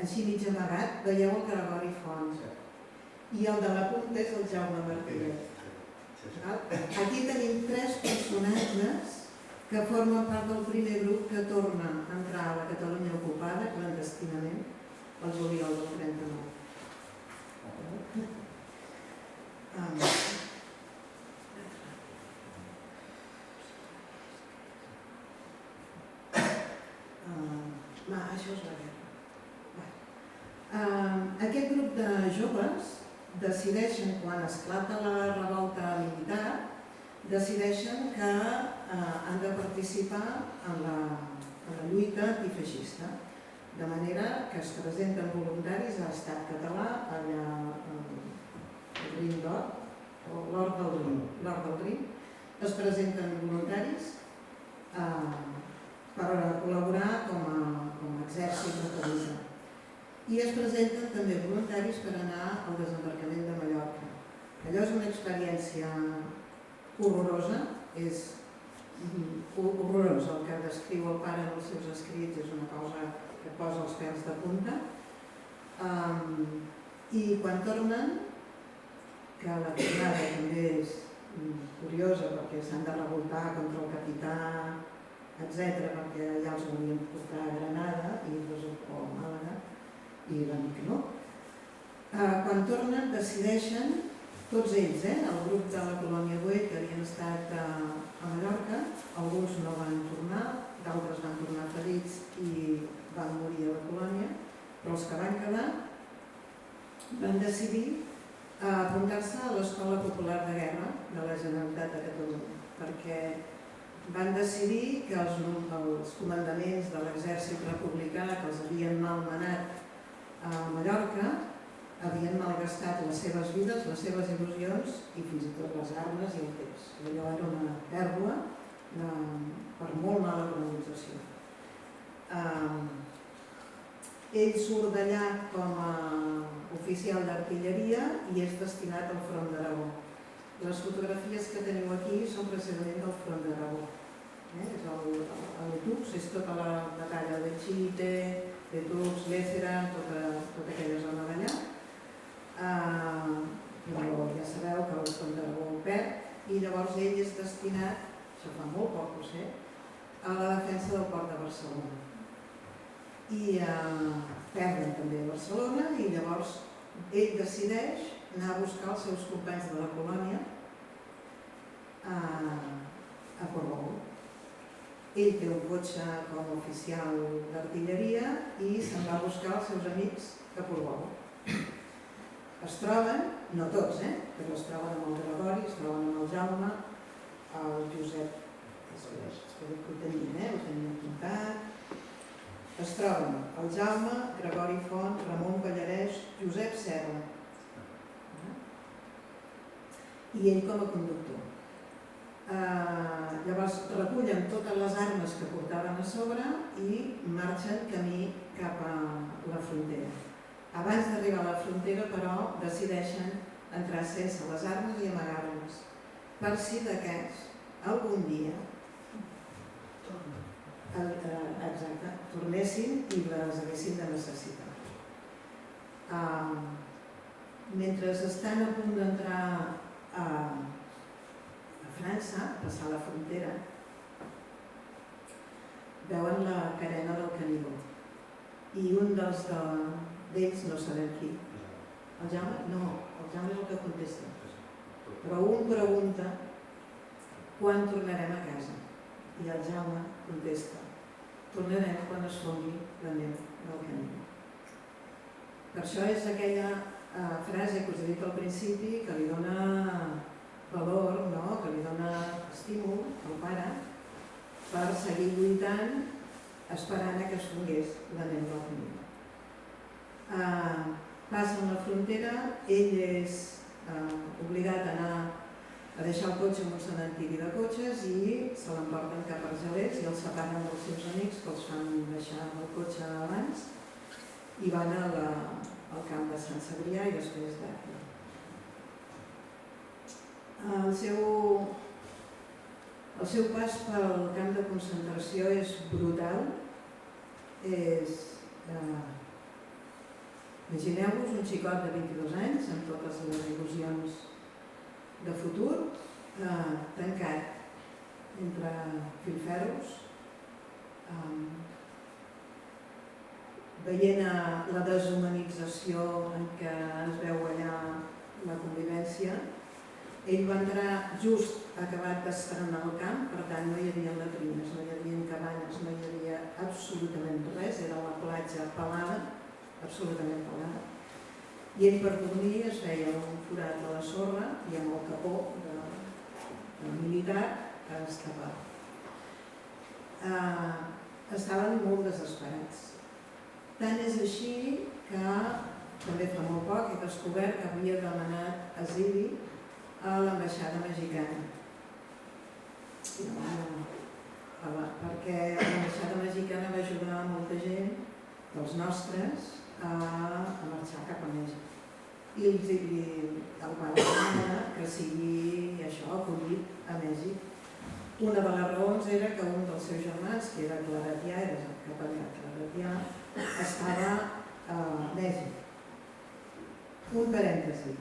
així mig amagat, veieu el Gregori Font. I el de la punta és el Jaume Martínez. Aquí tenim 3 personatges que formen part del primer grup que torna a entrar a la Catalunya ocupada clandestinament el juliol del 39. Això és la guerra. Aquest grup de joves decideixen, quan esclata la revolta militar, decideixen que han de participar en la lluita antifeixista, de manera que es presenten voluntaris a l'Estat català, allà al Rin d'Or, o l'Hort del Rin, es presenten voluntaris per col·laborar com a exèrcit republicà. I es presenten també voluntaris per anar al desembarcament de Mallorca. Allò és una experiència horrorosa, és horrorosa el que descriu el pare en els seus escrits, és una cosa que posa els pèls de punta. I quan tornen, que la tornada també és curiosa perquè s'han de revoltar contra el capità, etc., perquè ja els volien portar a Granada o a Màlaga, i van dir que no. Quan tornen decideixen, tots ells, el grup de la Colònia Güell que havien estat a Mallorca, alguns no van tornar, d'altres van tornar ferits i van morir a la colònia, però els que van quedar van decidir apuntar-se a l'Escola Popular de Guerra de la Generalitat de Catalunya, perquè van decidir que els comandaments de l'exèrcit republicà que els havien malmenat a Mallorca havien malgastat les seves vides, les seves il·lusions i fins i tot les armes i el temps. Allò era una pèrdua per molt mala organització. Ell surt d'allà com a oficial d'artilleria i és destinat al front d'Aragó. Les fotografies que teniu aquí són precisament del front d'Aragó. És el Tux, és tota la batalla de Chite, de Tux, Lézera, tota aquella zona d'allà. Però ja sabeu que el front d'Aragó el perd i llavors ell és destinat, això fa molt poc ho sé, a la defensa del port de Barcelona. I perden també a Barcelona i llavors ell decideix anar a buscar els seus companys de la colònia a Portbou. Ell té un cotxe com a oficial d'artilleria i se'n va a buscar els seus amics a Portbou. Es troben, no tots, però es troben amb el Gregori, es troben amb el Jaume, el Josep, espero que ho tenien apuntat. Es troben el Jaume, Gregori Font, Ramon Pallarès, Josep Serra i ell com a conductor. Llavors recullen totes les armes que portaven a sobre i marxen camí cap a la frontera. Abans d'arribar a la frontera, però, decideixen entrar sense les armes i amagar-les, per si d'aquests algun dia tornessin i les haguessin de necessitar. Mentre estan a punt d'entrar a França, passar la frontera, veuen la carena del Canigó i un d'ells no sabem qui. El Jaume? No, el Jaume és el que contesta. Però un pregunta quan tornarem a casa i el Jaume contesta tornarem quan es fongui la neu del Canigó. Per això és aquella frase que us he dit al principi que li dona valor, que li dona estímul al pare per seguir lluitant esperant que es fongués la neu del Canigó. Passen la frontera, ell és obligat a anar a deixar el cotxe en un cementiri de cotxes i se l'emporten cap a Argelers i els separen dels seus amics que els fan deixar el cotxe abans i van al camp de Sant Cebrià i després d'Àquila. El seu pas pel camp de concentració és brutal. Imagineu-vos un xicot de 22 anys amb totes les il·lusions de futur, tancat entre filferros, veient la deshumanització en què es veu allà la convivència. Ell va entrar just acabat d'estrenar el camp, per tant no hi havia latrines, no hi havia cabanes, no hi havia absolutament res, era la platja pelada, absolutament pelada. I ell per dormir es feia un forat a la sorra i amb el capó de militar es tapava. Estaven molt desesperats. Tant és així que també fa molt poc he descobert que havia demanat asili a l'ambaixada mexicana. Perquè l'ambaixada mexicana va ajudar molta gent dels nostres a marxar cap a Mèxic. I el va demanar que sigui això, acollit a Mèxic. Una de les raons era que un dels seus germans, que era claretià, era el capellà claretià, estava a Mèxic. Un parèntesi.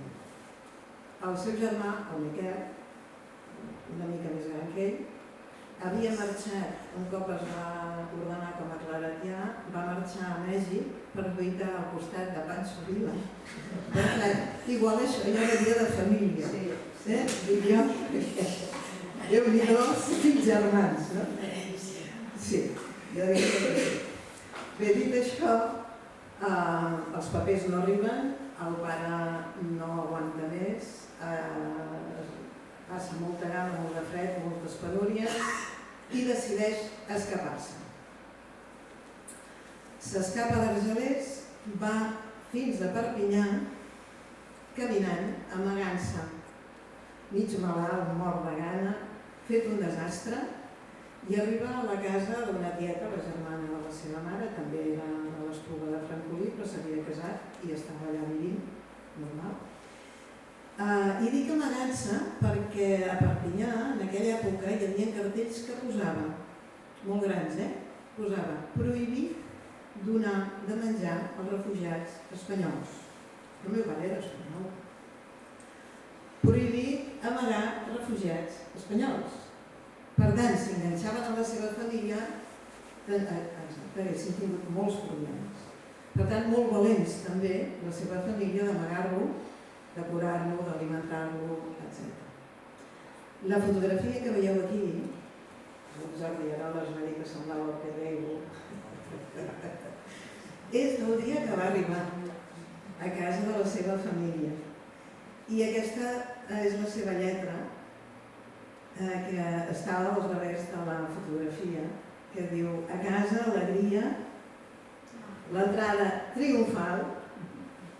El seu germà, el Miquel, una mica més gran que ell, havia marxat, un cop es va ordenar com a claretià, va marxar a Mèxic per lluitar al costat de Pancho Villa. Igual això ja venia de família. Déu-n'hi-do, 5 germans, no? Sí, ja dic que sí. Bé, dit això, els papers no arriben, el pare no aguanta més, passa molta gana, molt de fred, moltes penúries i decideix escapar-se. S'escapa d'Argelers, va fins a Perpinyà, caminant, amagant-se, mig malalt, mort de gana, fet un desastre, i arriba a la casa d'una tieta, la germana de la seva mare, també era de l'Espluga de Francolí, però s'havia casat i estava allà vivint, normal. I dic amagant-se perquè a Perpinyà, en aquella època, hi havia cartells que posaven, molt grans, posava prohibit donar de menjar als refugiats espanyols. El meu pare era espanyol. Prohibit amagar refugiats espanyols. Per tant, si enganxaven a la seva família, haguessin tingut molts problemes. Per tant, molt valents també la seva família d'amagar-lo, de curar-lo, d'alimentar-lo, etc. La fotografia que veieu aquí, el Jordi Aroles va dir que semblava el Pedrego, és del dia que va arribar a casa de la seva família. I aquesta és la seva lletra, que estava als revers de la fotografia, que diu: a casa, alegria, l'entrada triomfal,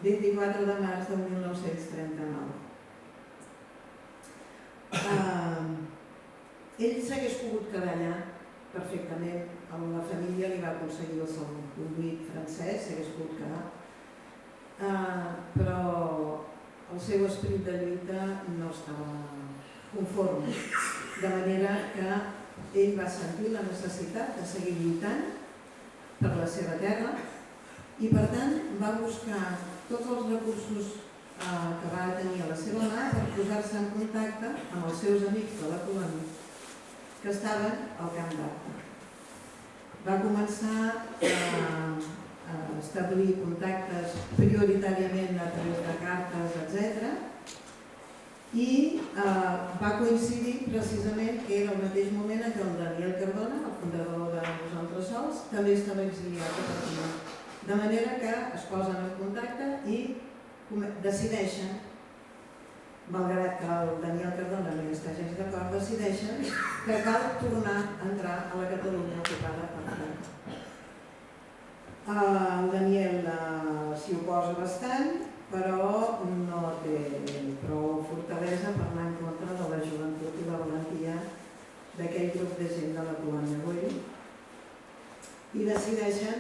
24 de març de 1939. Ell s'hagués pogut quedar allà perfectament, la família li va aconseguir el seu conduit francès, s'hagués pogut quedar, però el seu esperit de lluita no estava conforme, de manera que ell va sentir la necessitat de seguir lluitant per la seva terra i per tant va buscar tots els recursos que va tenir a la seva mà per posar-se en contacte amb els seus amics de la colònia que estaven al Camp d'Arta. Va començar a establir contactes prioritàriament a través de cartes, etc. I va coincidir precisament que era el mateix moment en què el Daniel Cardona, el fundador de Nosaltres Sols, també estava exiliat a Perpinyà. De manera que es posen en contacte i decideixen, malgrat que el Daniel Cardona no hi està gens d'acord, decideixen que cal tornar a entrar a la Catalunya ocupada per Franco. El Daniel s'hi oposa bastant, però no té prou fortalesa per anar en contra de la joventut i la valentia d'aquell grup de gent de la colònia Güell i decideixen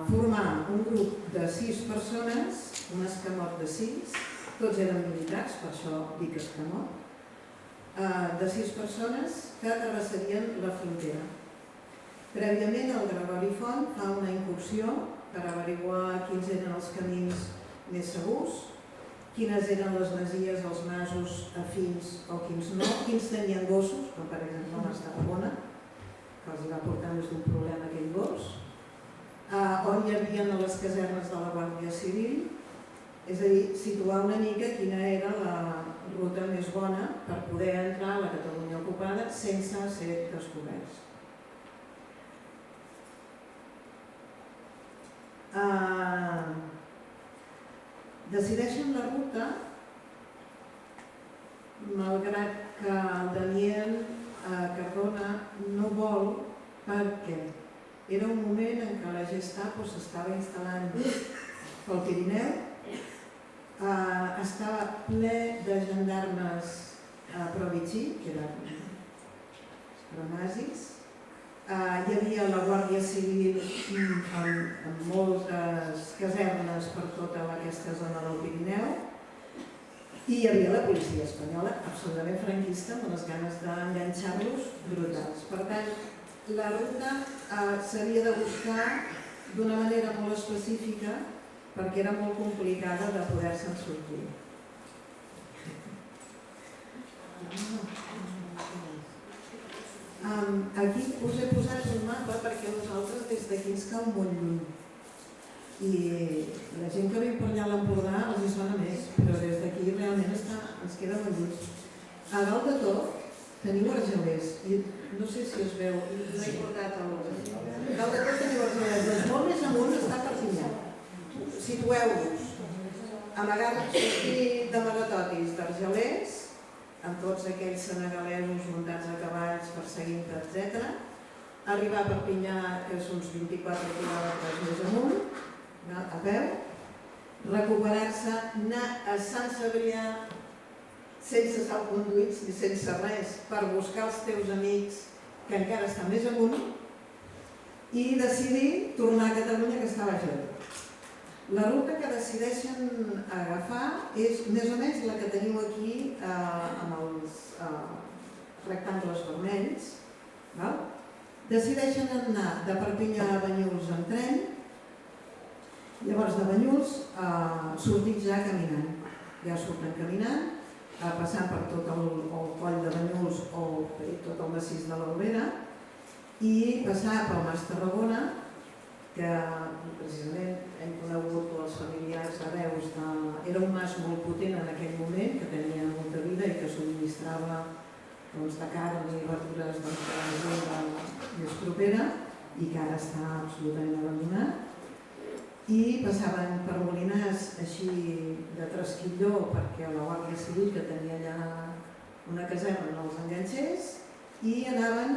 formar un grup de 6 persones, un escamot de 6, tots eren militars, per això dic escamot, de 6 persones que travessarien la frontera. Prèviament el Gregori Font fa una incursió per averiguar quins eren els camins més segurs, quines eren les masies, els masos afins o quins no, quins tenien gossos, com per exemple a Tarragona, que els va portar més d'un problema aquell gos, on hi havia les casernes de la Guàrdia Civil, és a dir, situar una mica quina era ruta més bona per poder entrar a la Catalunya ocupada sense ser descoberts. Decideixen la ruta malgrat que el Daniel Cardona no vol, perquè era un moment en què la Gestapo s'estava instal·lant pel Pirineu, estava ple de gendarmes pro-vichy, que eren pro-nazis, hi havia la Guàrdia Civil amb moltes casernes per tota aquesta zona del Pirineu i hi havia la policia espanyola absolutament franquista amb les ganes d'enganxar-los brutals. Per tant, la ruta s'havia de buscar d'una manera molt específica perquè era molt complicada de poder-se'n sortir. Aquí us he posat un mapa perquè a nosaltres des d'aquí ens cau molt lluny. I la gent que viu per allà a l'Empordà els hi sona més, però des d'aquí realment ens queda molt lluny. A dalt de tot teniu Argelers, i no sé si es veu, no he portat el... A dalt de tot teniu Argelers, doncs molt més amunt està Perpinyà. Situeu-vos, amagant sortir de Magatotis d'Argelers, amb tots aquells senegalesos muntats a cavalls, perseguint, etc. Arribar a Perpinyà, que és uns 24 quilòmetres més amunt, a peu, recuperar-se, anar a Sant Cebrià sense salconduits ni sense res per buscar els teus amics que encara estan més amunt i decidir tornar a Catalunya que està a baix. La ruta que decideixen agafar és més o menys la que teniu aquí amb els rectangles vermells. Decideixen anar de Perpinyà a Banyuls en tren, llavors de Banyuls sortir ja caminant. Ja surten caminant, passant per tot el coll de Banyuls o tot el massís de l'Albera i passar pel Mas Tarragona, que precisament hem conegut els familiars hereus de... Era un mas molt potent en aquell moment, que tenia molta vida i que subministrava de carn i verdures de la gent més propera i que ara està absolutament abandonat. I passaven per Molinars així de trasquilló perquè la Guàrdia Civil, que tenia allà una caserna, no els enganxés i anaven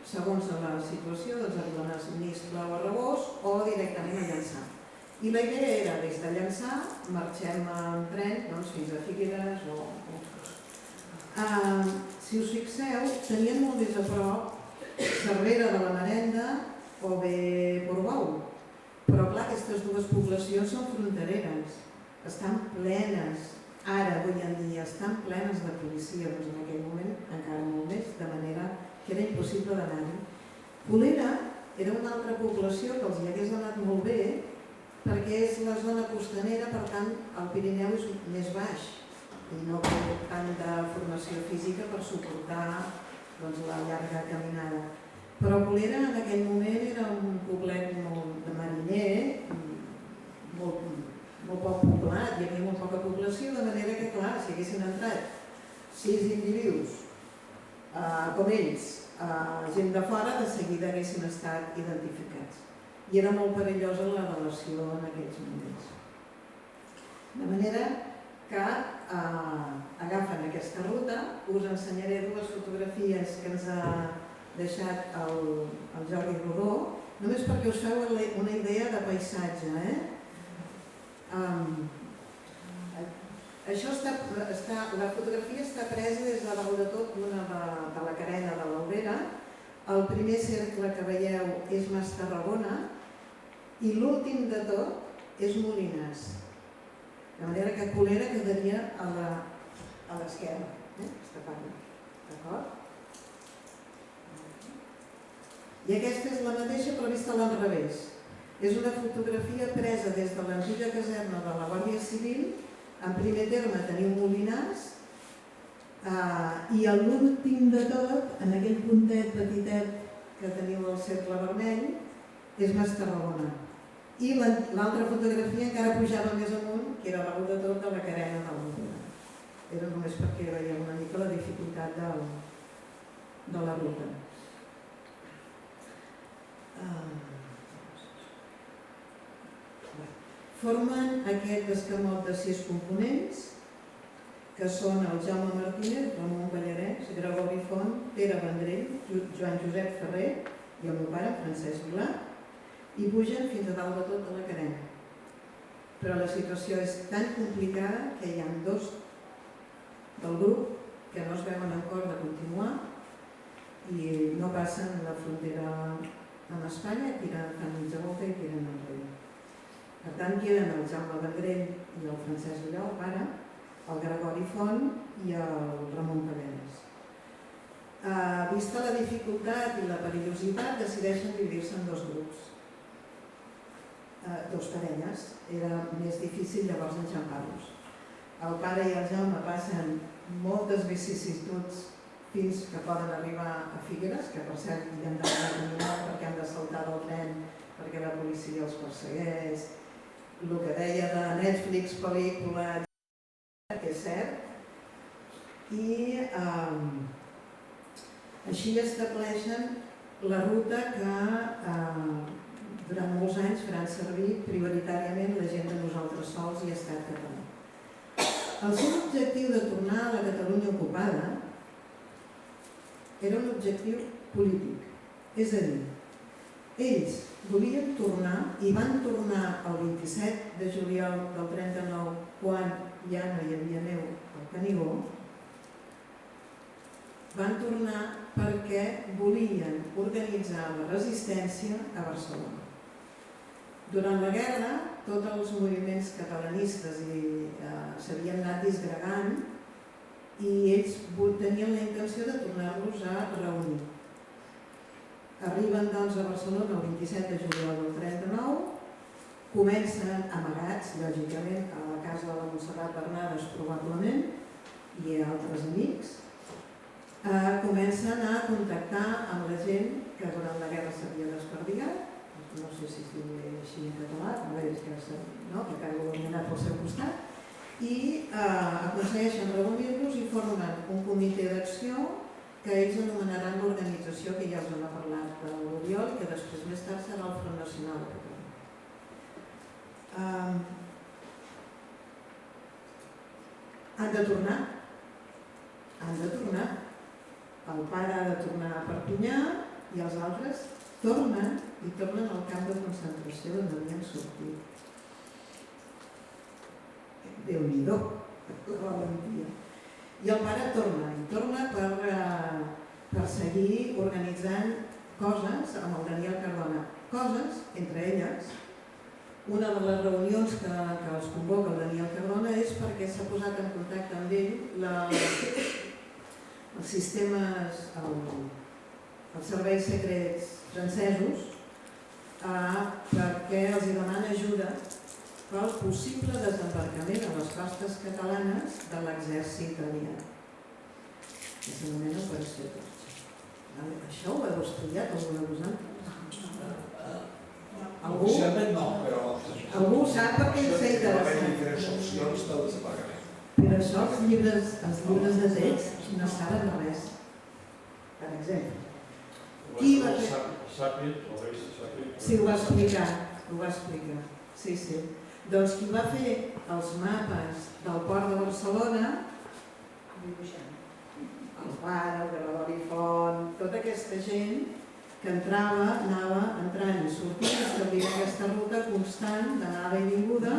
segons la situació, doncs arriben a Ministre o a Rabós o directament a Llançà. I la idea era, des de Llançà, marxem en tren fins a Figueres o... Si us fixeu, tenien molt més a prop Cervera de la Marenda o bé Portbou. Però clar, aquestes dues poblacions són frontereres, estan plenes, ara, avui en dia, estan plenes de policia, doncs en aquell moment encara molt més, de manera que era impossible d'anar-hi. Colera era una altra població que els hi hagués anat molt bé perquè és la zona costanera, per tant el Pirineu és més baix i no té tant de formació física per suportar la llarga caminada. Però Colera en aquell moment era un poblet de mariner, molt poc poblat, hi havia molt poca població, de manera que clar, si haguessin entrat 6 individus com ells, gent de fora, de seguida haguessin estat identificats. I era molt perillosa la relació en aquells moments. De manera que agafen aquesta ruta, us ensenyaré dues fotografies que ens ha deixat el Jordi Rodó, només perquè us feu una idea de paisatge. La fotografia està presa des de dalt de tot de la carena de l'Albera. El primer cercle que veieu és Mas Tarragona i l'últim de tot és Molinars. De manera que Colera quedaria a l'esquerra, aquesta part. D'acord? I aquesta és la mateixa però vista a l'enrevés. És una fotografia presa des de l'antiga caserna de la Guàrdia Civil. En primer terme teniu Molinars i l'últim de tot, en aquell puntet petitet que teniu al cercle vermell, és Mas Tarragona. I l'altra fotografia encara pujava més amunt, que era la ruta tot de la carena del Montblanc. era només perquè veiem una mica la dificultat de la ruta. Formen aquest escamot de 6 components, que són el Jaume Martínez, Ramon Ballarès, Gregori Font, Pere Vendrell, Joan Josep Ferrer i el meu pare, Francesc Vilà, i pugen fins a dalt de tot a la carena. Però la situació és tan complicada que hi ha 2 del grup que no es veuen en cor de continuar i no passen la frontera amb Espanya, fan mitja volta i tiren enrere. Per tant, queden el Jaume Vendrell i el Francesc Vilà, el pare, el Gregori Font i el Ramon Ballarès. Vista la dificultat i la perillositat, decideixen dividir-se en 2 grups, 2 parelles. Era més difícil llavors enxampar-los. El pare i el Jaume passen moltes vicissituds fins que poden arribar a Figueres, que per cert hi han d'anar a caminar perquè han de saltar del tren perquè la policia els persegueix, el que deia de Netflix, pel·lícula, que és cert, i així estableixen la ruta que durant molts anys faran servir prioritàriament la gent de Nosaltres Sols i Estat Català. El seu objectiu de tornar a la Catalunya ocupada era un objectiu polític, és a dir, ells volien tornar i van tornar el 27 de juliol del 39, quan ja no hi havia neu al Canigó, van tornar perquè volien organitzar la resistència a Barcelona. Durant la guerra, tots els moviments catalanistes s'havien anat disgregant i ells tenien la intenció de tornar-los a reunir. Arriben doncs a Barcelona el 27 de juliol del 39, comencen amagats, lògicament, a la casa de la Montserrat Bernades probablement, i altres amics, comencen a contactar amb la gent que durant la guerra s'havia desperdigat, no sé si es diu així en català, que cada un ha anat pel seu costat, i aconsegueixen reunir-los i formen un comitè d'acció que ells anomenaran l'organització que ja us n'ha parlat de l'Oriol, que després més tard serà el Front Nacional de Catalunya. Han de tornar. El pare ha de tornar a Perpinyà i els altres tornen al camp de concentració d'on havien sortit. Déu-n'hi-do, la valentia. I el pare torna per seguir organitzant coses amb el Daniel Cardona. Coses, entre elles, una de les reunions que els convoca el Daniel Cardona és perquè s'ha posat en contacte amb ell els sistemes, els serveis secrets francesos, perquè els demana ajuda pel possible desembarcament a les costes catalanes de l'exèrcit alià, que s'anomena Operació Torxa. Això ho heu estudiat algú de vosaltres? Algú sap perquè s'ha interessat. Però això els llibres de text no saben res. Per exemple. Qui va fer? Sí, ho va explicar. Sí. Doncs qui va fer els mapes del port de Barcelona, el pare, el Gregori Font, tota aquesta gent que anava entrant i sortint, establint aquesta ruta constant d'anada i vinguda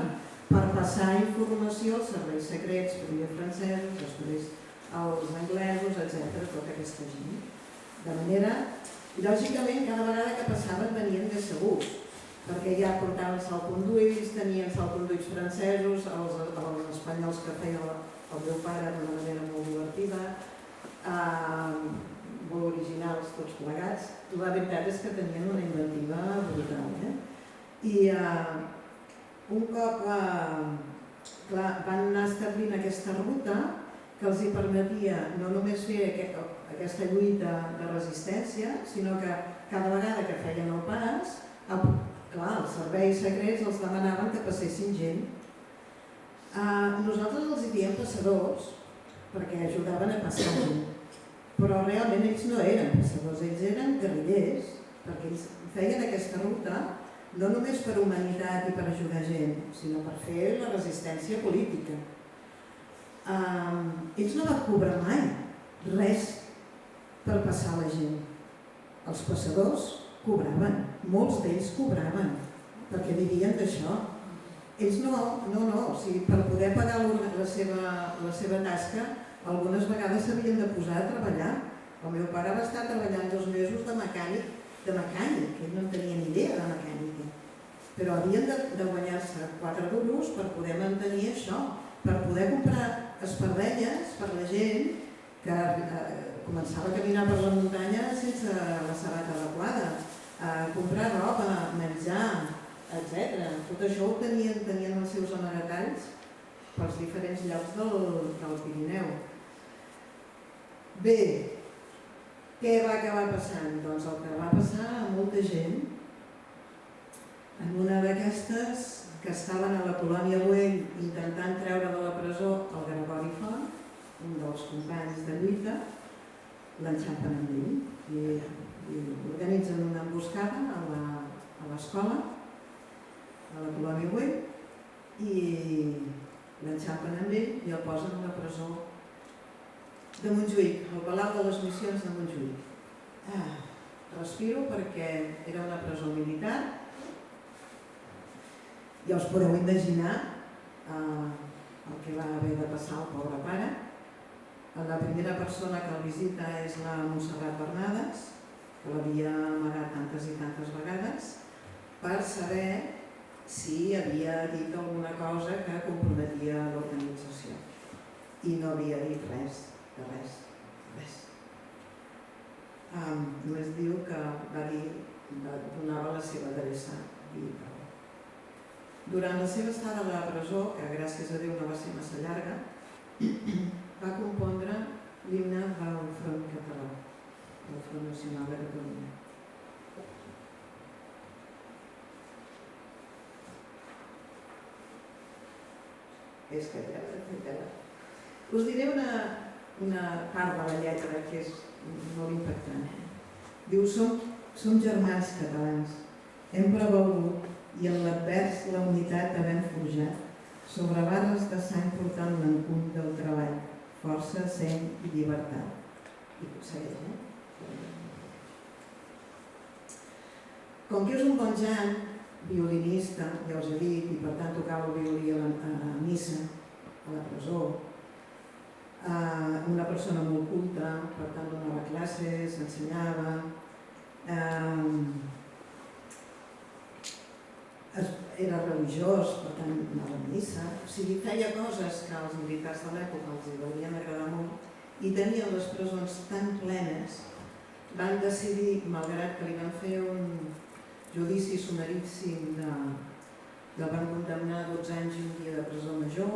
per passar informació als serveis secrets, primer francesos, després als anglesos, etc., tota aquesta gent. De manera, lògicament, cada vegada que passaven venien més segurs, perquè ja portaven salconduits, tenien salconduits francesos, els espanyols que feia el meu pare d'una manera molt divertida, molt originals tots plegats. La veritat és que tenien una inventiva brutal. I un cop van anar establint aquesta ruta que els permetia no només fer aquesta lluita de resistència, sinó que cada vegada que feien el pas, els serveis secrets els demanaven que passessin gent. Nosaltres els diem passadors perquè ajudaven a passar gent. Però realment ells no eren passadors, ells eren guerrillers, perquè ells feien aquesta ruta no només per humanitat i per ajudar gent, sinó per fer la resistència política. Ells no van cobrar mai res per passar la gent. Els passadors cobraven, molts d'ells cobraven, perquè vivien d'això. Ells no, o sigui, per poder pagar la seva tasca, algunes vegades s'havien de posar a treballar. El meu pare va estar treballant 2 mesos de mecànic, ell no tenia ni idea de mecànica, però havien de guanyar-se 4 duros per poder mantenir això, per poder comprar espardenyes per la gent que començava a caminar per la muntanya sense la sabata adequada, comprar roba, menjar, etc. Tot això ho tenien els seus amagatalls pels diferents llocs del Pirineu. Bé, què va acabar passant? Doncs el que va passar a molta gent, en una d'aquestes que estaven a la colònia Güell intentant treure de la presó el Gregori Font, un dels companys de lluita, l'enxampen amb ell i organitzen una emboscada a l'escola, a la colònia Güell, i l'enxampen amb ell i el posen a la presó de Montjuïc, al Palau de les Missions de Montjuïc. Respiro perquè era una presó militar. Ja us podeu imaginar el que va haver de passar al pobre pare. La primera persona que el visita és la Montserrat Bernades, que l'havia amagat tantes i tantes vegades, per saber si havia dit alguna cosa que comprometia l'organització. I no havia dit res, de res. Només diu que va dir, donava la seva adreça. Durant la seva estada a la presó, que gràcies a Déu no va ser massa llarga, va compondre l'himne del Front Català, del Front Nacional de Catalunya. És que us diré una part de la lletra que és molt impactant. Diu, som germans catalans, hem prevalgut i en l'advers la unitat havent forjat, sobre barres de sang portant l'encuny del treball, força, seny i llibertat. I segueix, Com que és un bon Jan, violinista, ja us he dit, i per tant tocava el violí a missa, a la presó, una persona molt culta, per tant donava classes, ensenyava, era religiós, per tant anava a missa, o sigui, feia coses que als militars de l'època els devien agradar molt i tenien les presons tan plenes, van decidir, malgrat que li van fer un judici sumaríssim el van condemnar a 12 anys i un dia de presó major,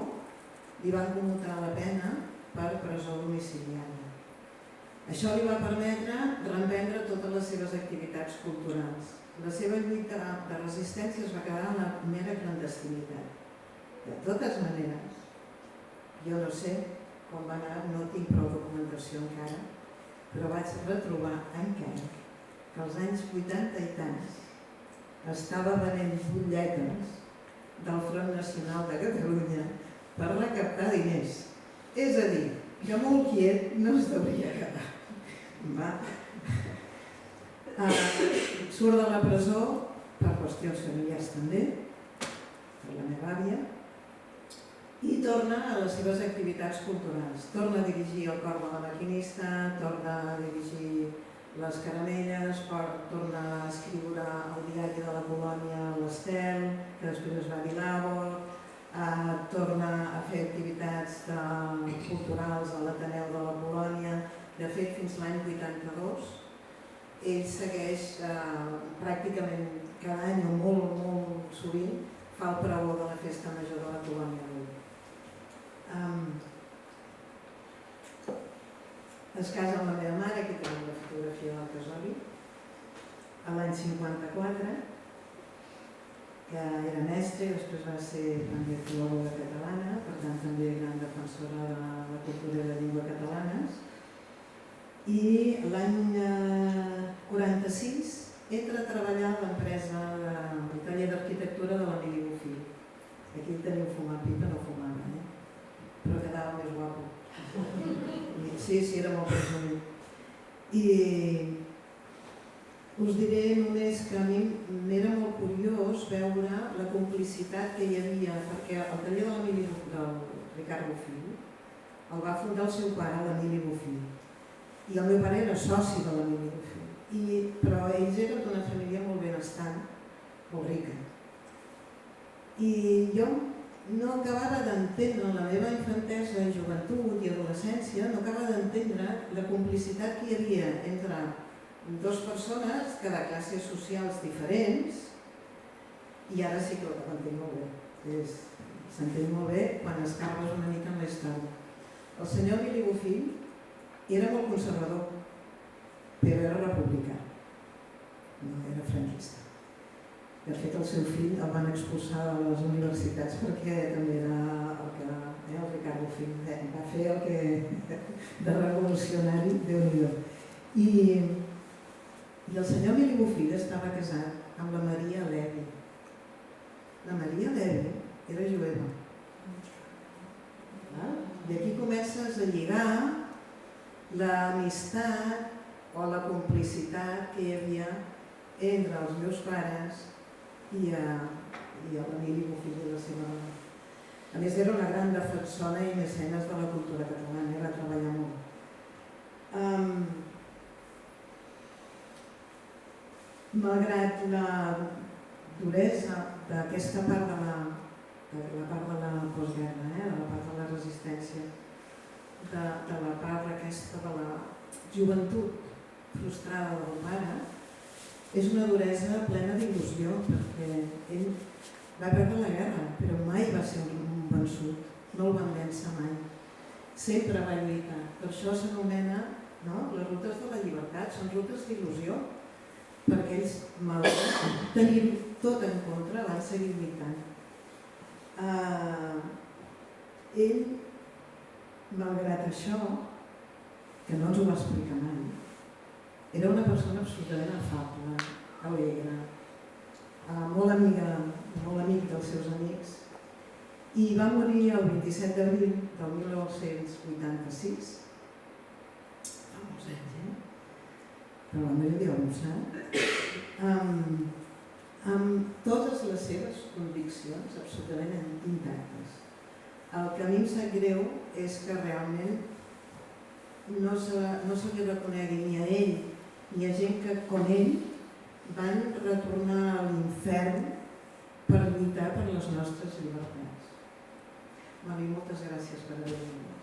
li van commutar la pena per presó domiciliària. Això li va permetre reemprendre totes les seves activitats culturals. La seva lluita de resistència es va quedar en la mera clandestinitat. De totes maneres, jo no sé com va anar, no tinc prou documentació encara, però vaig retrobar encara que als anys 80 i tants estava venent butlletes del Front Nacional de Catalunya per recaptar diners. És a dir, que molt quiet no es devia quedar. Surt de la presó per qüestions familiars també, per la meva àvia, i torna a les seves activitats culturals. Torna a dirigir el cor de la maquinista, torna a dirigir les caramelles, torna a escriure el diari de la colònia l'Estel, que després es va dir l'Àvor, torna a fer activitats culturals a l'Ateneu de la Colònia. De fet, fins l'any 82, ell segueix pràcticament cada any o molt sovint fa el pregó de la festa major de la Colònia. Es casa amb la meva mare, aquí tenim la fotografia del casori, a l'any 54, que era mestra i després va ser també filòloga catalana, per tant també gran defensora de la cultura i la llengua catalanes. I l'any 46 entra a treballar a l'empresa del taller d'arquitectura de l'Emili Bofill. Aquí el teniu fumant pipa, no fumava, però quedava més guapo. Sí, era molt presumit. I us diré només que a mi m'era molt curiós veure la complicitat que hi havia, perquè el taller de l'Emili del Ricard Bofill el va fundar el seu pare, l'Emili Bofill, i el meu pare era soci de l'Emili Bofill, però ells eren d'una família molt benestant, molt rica. I jo no acabava d'entendre, en la meva infantesa, joventut i adolescència, no acabava d'entendre la complicitat que hi havia entre dues persones que de classes socials diferents, i ara sí que ho entenc molt bé. S'entén molt bé quan escarbes una mica en la història. El senyor Emili Bofill era molt conservador, però era republicà, no era franquista. De fet, el seu fill el van expulsar de les universitats perquè també era el Ricard Bofill va fer el que de revolucionari, Déu-n'hi-do. I el senyor Emili Bofill estava casat amb la Maria Levi. La Maria Levi era jueva. I aquí comences a lligar l'amistat o la complicitat que hi havia entre els meus pares i l'Emili Bofill i la seva dona. A més, era una gran defensora i mecenes de la cultura catalana, va treballar molt. Malgrat la duresa d'aquesta part de la postguerra, de la part de la resistència, de la part aquesta de la joventut frustrada del pare, és una duresa plena d'il·lusió, perquè ell va perdre la guerra, però mai va ser un vençut, no el van vèncer mai. Sempre va lluitar. Per això s'anomena les rutes de la llibertat, són rutes d'il·lusió, perquè ells, malgrat tenir tot en contra, van seguir lluitant. Ell, malgrat això, que no ens ho va explicar mai, era una persona absolutament afable, alegre, molt amic dels seus amics, i va morir el 27 d'abril del 1986, fa molts anys, però la majoria ho sap, amb totes les seves conviccions absolutament intactes. El que a mi em sap greu és que realment no se li reconegui ni a ell ni a gent que, com ell, van retornar a l'infern per lluitar per les nostres llibertats. Moltes gràcies per haver vingut.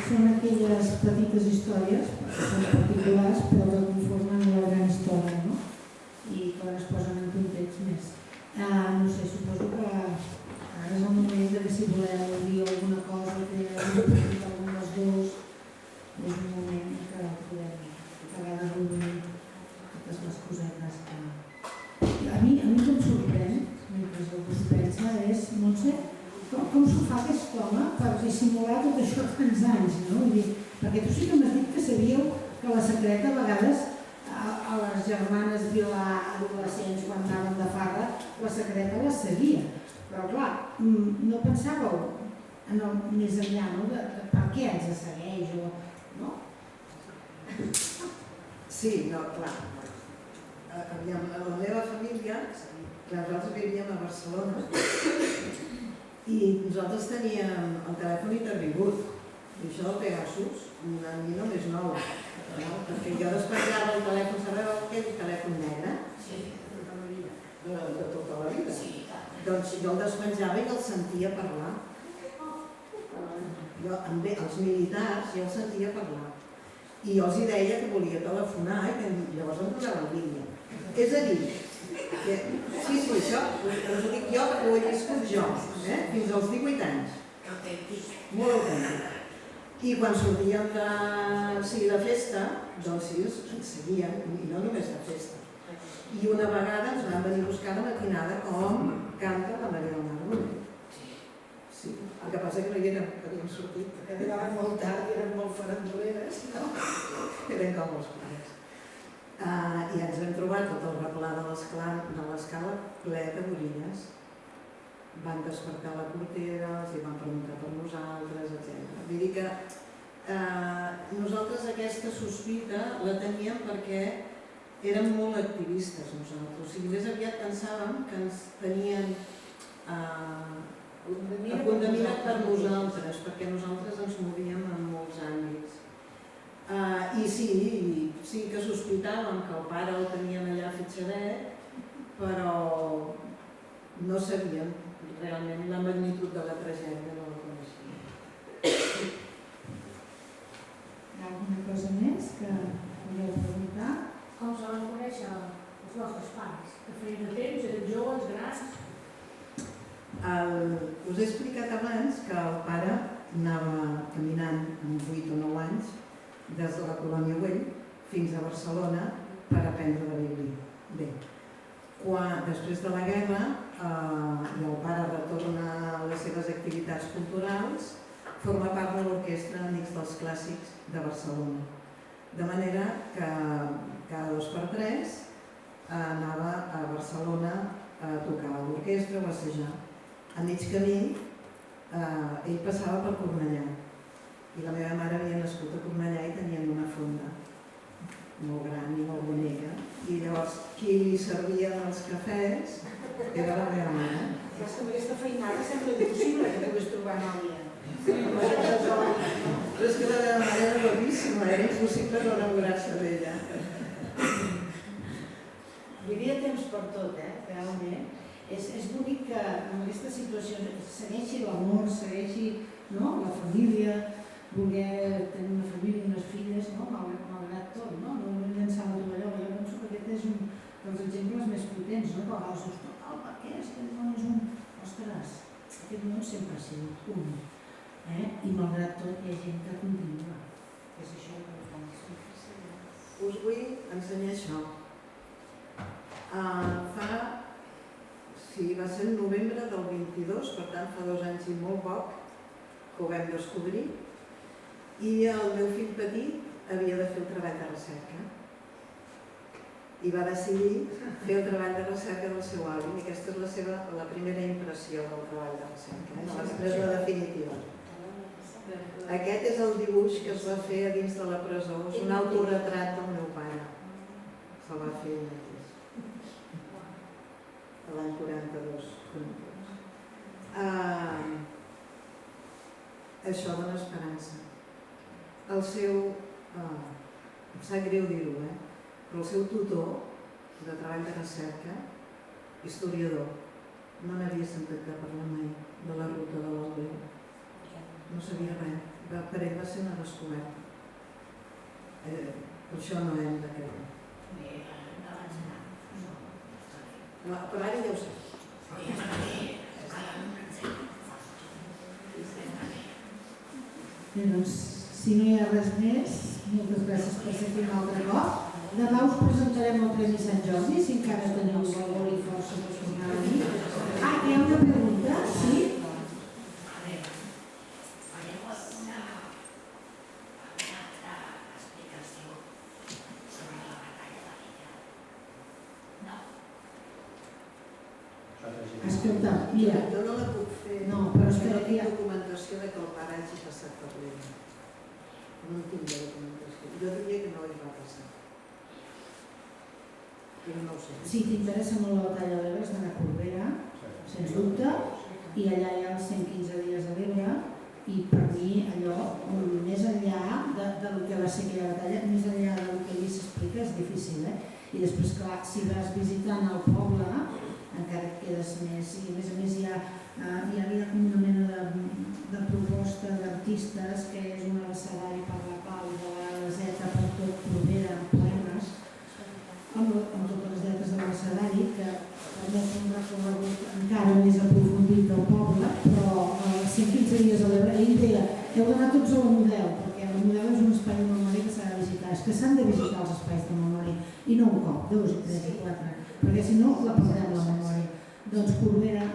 Són aquelles petites històries, que són particulars, però que conformen una gran història, no? I quan es posen en context més. No sé, suposo que ara és el moment que si voleu dir alguna cosa, que algun dels dos, és un moment que podem acabar de reunir totes les cosetes que... A mi que em sorprèn, mentre algú s'ho pensa, és, no sé, com s'ho fa aquest home per dissimular tot això tants anys, no? Perquè tu sí que m'has dit que sabíeu que la secreta a vegades a les germanes Vilà adolescents quan anaven de farra, la secreta les seguia. Però clar, no pensàveu en el més enllà, no? De per què ens segueix o... no? Sí, no, clar. Aviam, a la meva família, nosaltres vivíem a Barcelona, i nosaltres teníem el telèfon intervingut, i això del Pegasus, a mi no m'és nou, perquè jo despenjava el telèfon, sabeu aquell telèfon negre? Sí, de tota la vida. Doncs jo el despenjava i el sentia parlar. Els militars jo el sentia parlar. I jo els deia que volia telefonar i que llavors em donaven línia. És a dir, Sí, això us ho dic jo perquè ho he viscut jo, fins als 18 anys. Molt autèntic. I quan sortíem de festa, doncs sí, ens seguien, i no només de festa. I una vegada ens van venir a buscar de matinada com canta la Maria del Mar. Sí, el que passa que no hi érem, que havíem sortit. Que arribaven molt tard i eren molt faranduleres. Eren com els pares. I ens vam trobar tot el replà de l'escala ple de borilles. Van despertar la portera, els hi van preguntar per nosaltres, etc. Vull dir que nosaltres aquesta sospita la teníem perquè érem molt activistes nosaltres. O sigui, més aviat pensàvem que ens tenien condemnat per nosaltres, perquè nosaltres ens movíem en molts àmbits. I sí que sospitàvem que el pare el tenien allà fitxadet, però no sabíem realment la magnitud de la tragèdia, no la coneixíem. Hi ha alguna cosa més que voleu preguntar? Com se van conèixer els vostres pares? Que feien de temps, eren joves, grans? Us he explicat abans que el pare anava caminant amb 8 o 9 anys des de la Colònia Güell fins a Barcelona per aprendre la Bíblia. Bé, després de la guerra i el pare retorna a les seves activitats culturals, forma part de l'Orquestra Amics dels Clàssics de Barcelona. De manera que cada 2 per 3 anava a Barcelona a tocar a l'orquestra o a assajar. A mig camí ell passava per Cornellà i la meva mare havia nascut a Cornellà i tenien una fonda molt gran i molt bonica i llavors qui li servia els cafès era la meva mare. És que amb aquesta feinada sembla impossible que pogués trobar nòvia. Però és que la meva mare era boníssima, era impossible no enamorar-se d'ella. Hi havia temps per tot, realment. És bonic que en aquesta situació segueixi l'amor, segueixi la família, voler tenir una família i unes filles, malgrat tot, no hem llançar la tovallola. Jo penso que aquest és un dels exemples més potents, que a vegades dius, total, per què? Aquest món és un... Ostres, aquest món sempre ha sigut un. I malgrat tot hi ha gent que continua. És això que ho penso. Us vull ensenyar això. Va ser el novembre del 22, per tant fa 2 anys i molt poc que ho vam descobrir, i el meu fill petit havia de fer el treball de recerca i va decidir fer el treball de recerca del seu avi, i aquesta és la primera impressió del treball de recerca, després la definitiva. Aquest és el dibuix que es va fer a dins de la presó, és un autoretrat del meu pare, se'l va fer ell mateix. L'any 42. Això dona esperança. El seu, em sap greu dir-ho, però el seu tutor de treball de recerca, historiador, no n'havia sentit que parlar mai de la ruta de l'Albeu. No sabia res. Per ell va ser una descoberta. Per això no hem de creure. Però ara ja ho sé. Bé, doncs, si no hi ha res més, moltes gràcies per ser aquí un altre cop. Demà us presentarem el Premi Sant Jordi, si encara teniu valor i força per tornar a dir. Hi ha una pregunta, sí? Escolta, mira... Jo no la puc fer, però és que no tinc documentació que el pare hagi passat per l'era. No en tinc de documentació. Jo diria que no hi va passar. Però no ho sé. Si t'interessa molt la batalla de l'Ebre, has d'anar a Corbera, sens dubte, i allà hi ha els 115 dies de l'Ebre, i per mi allò, més enllà del que va ser aquella batalla, més enllà del que allí s'explica, és difícil, I després, clar, si vas visitant el poble, encara et quedes més, i a més hi havia com una mena de proposta d'artistes que és un abecedari per la pau de la gaseta per tot Corbera, amb poemes, amb totes les lletres de l'abecedari, que que s'han de visitar els espais de memòria, i no un cop, 2, 3 i 4, perquè si no la perdem la memòria. Doncs Corbera,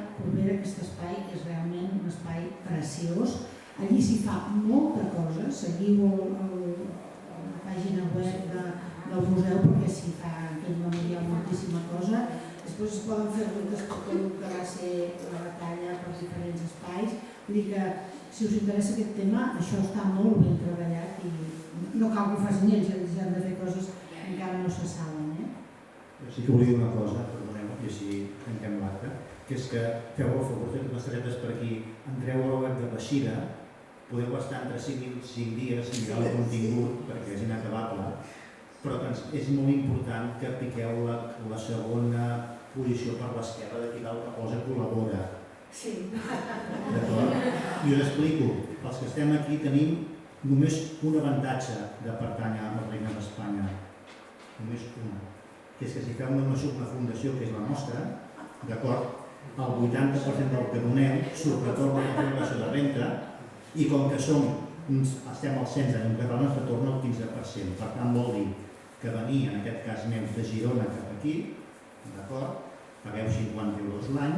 aquest espai és realment un espai preciós. Allí s'hi fa molta cosa, seguiu la pàgina web del museu perquè s'hi fa aquest memorial moltíssima cosa. Després es poden fer rutes per tot el que va ser la batalla per diferents espais. Vull dir que si us interessa aquest tema, això està molt ben treballat i no cal que ho facin ells, ells han de fer coses que encara no se saben. Sí que volia dir una cosa, perdoneu, i així tanquem l'acte, que és que feu el favor de les taretes per aquí, entreu a la web de la Xira, podeu estar entre 5 dies i mirar el contingut perquè és inacabable, però és molt important que piqueu la segona posició per l'esquerra d'aquí dalt que posa col·labora. Sí. D'acord? I us explico, els que estem aquí tenim només un avantatge de pertànyer al Regne d'Espanya, només una, que és que si feu una fundació que és la nostra, d'acord, el 80% del que doneu surt retorn a la declaració de renta i com que estem al cens en un català ens retorna el 15%. Per tant, vol dir que venir, en aquest cas meu, de Girona cap aquí, d'acord, pagueu 50 euros l'any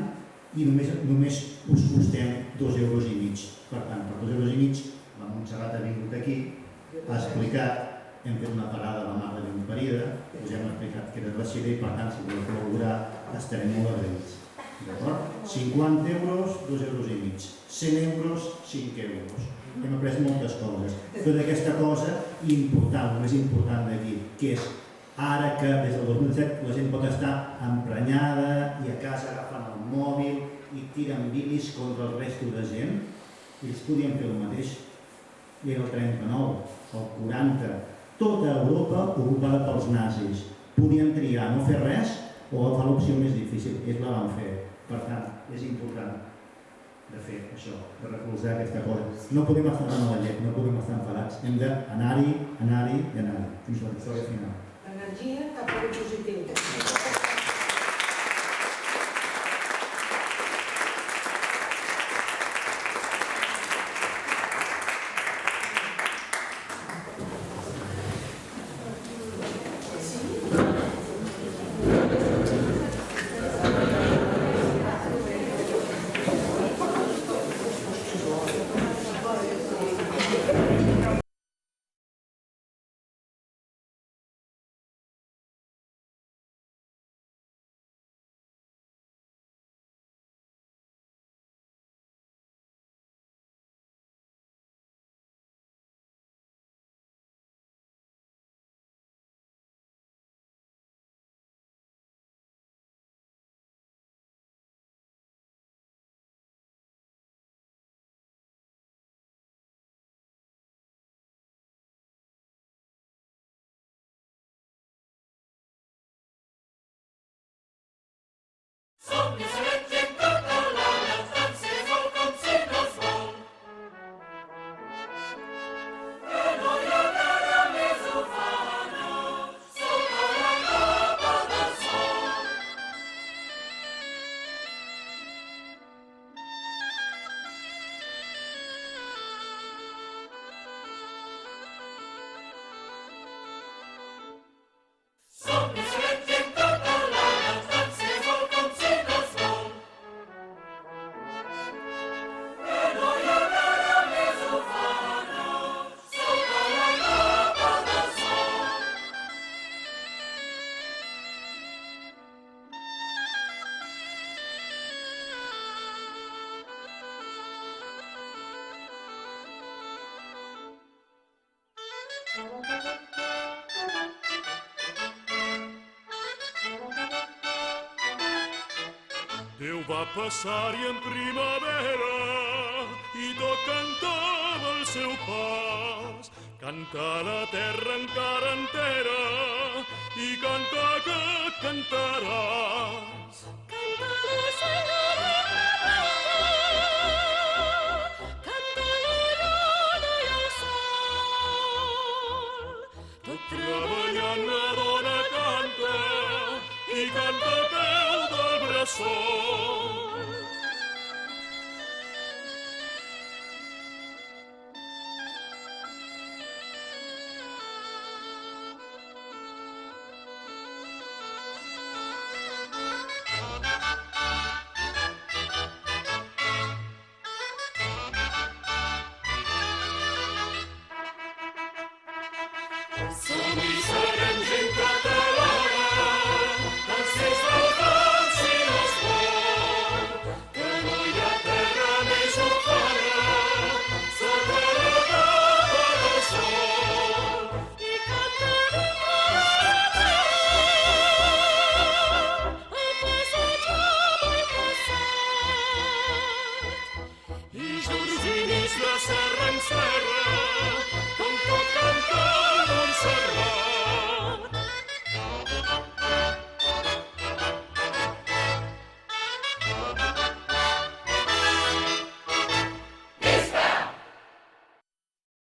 i només us costem 2,5 euros. Per tant, per 2,5 euros, la Montserrat ha vingut aquí, ha explicat, hem fet una parada a la mar de Benparida, us hem explicat que era de la Xira i per tant, si voleu col·laborar, estarem molt agraïts. D'acord? 50 euros, 2,5 euros. 100 euros, 5 euros. Hem après moltes coses. Tota aquesta cosa important, el més important d'aquí, que és ara que des del 2007 la gent pot estar emprenyada i a casa agafen el mòbil i tiren bilis contra el resto de gent, ells podien fer el mateix. Era el 39, el 40, tota Europa ocupada pels nazis. Podien triar no fer res o agafar l'opció més difícil, ells la van fer. Per tant, és important de fer això, de recolzar aquesta cosa. No podem estar en la llet, no podem estar enfadats, hem d'anar-hi, anar-hi i anar-hi, fins a la victòria final. Energia cap a lo positiu. Déu va passar-hi en primavera i tot cantava el seu pas. Canta la terra encara entera i canta que cantaràs. Canta l'ocell i la plata, canta la lluna i el sol. Tot treballant la dona canta i canta a peu del bressol. Som-hi, serem gent catalana, els ciels del camp si no es pot, que no hi ha terra més ufana, sota la capa del sol. I cantarem el passat mai passat. I junts dins la serra en serra,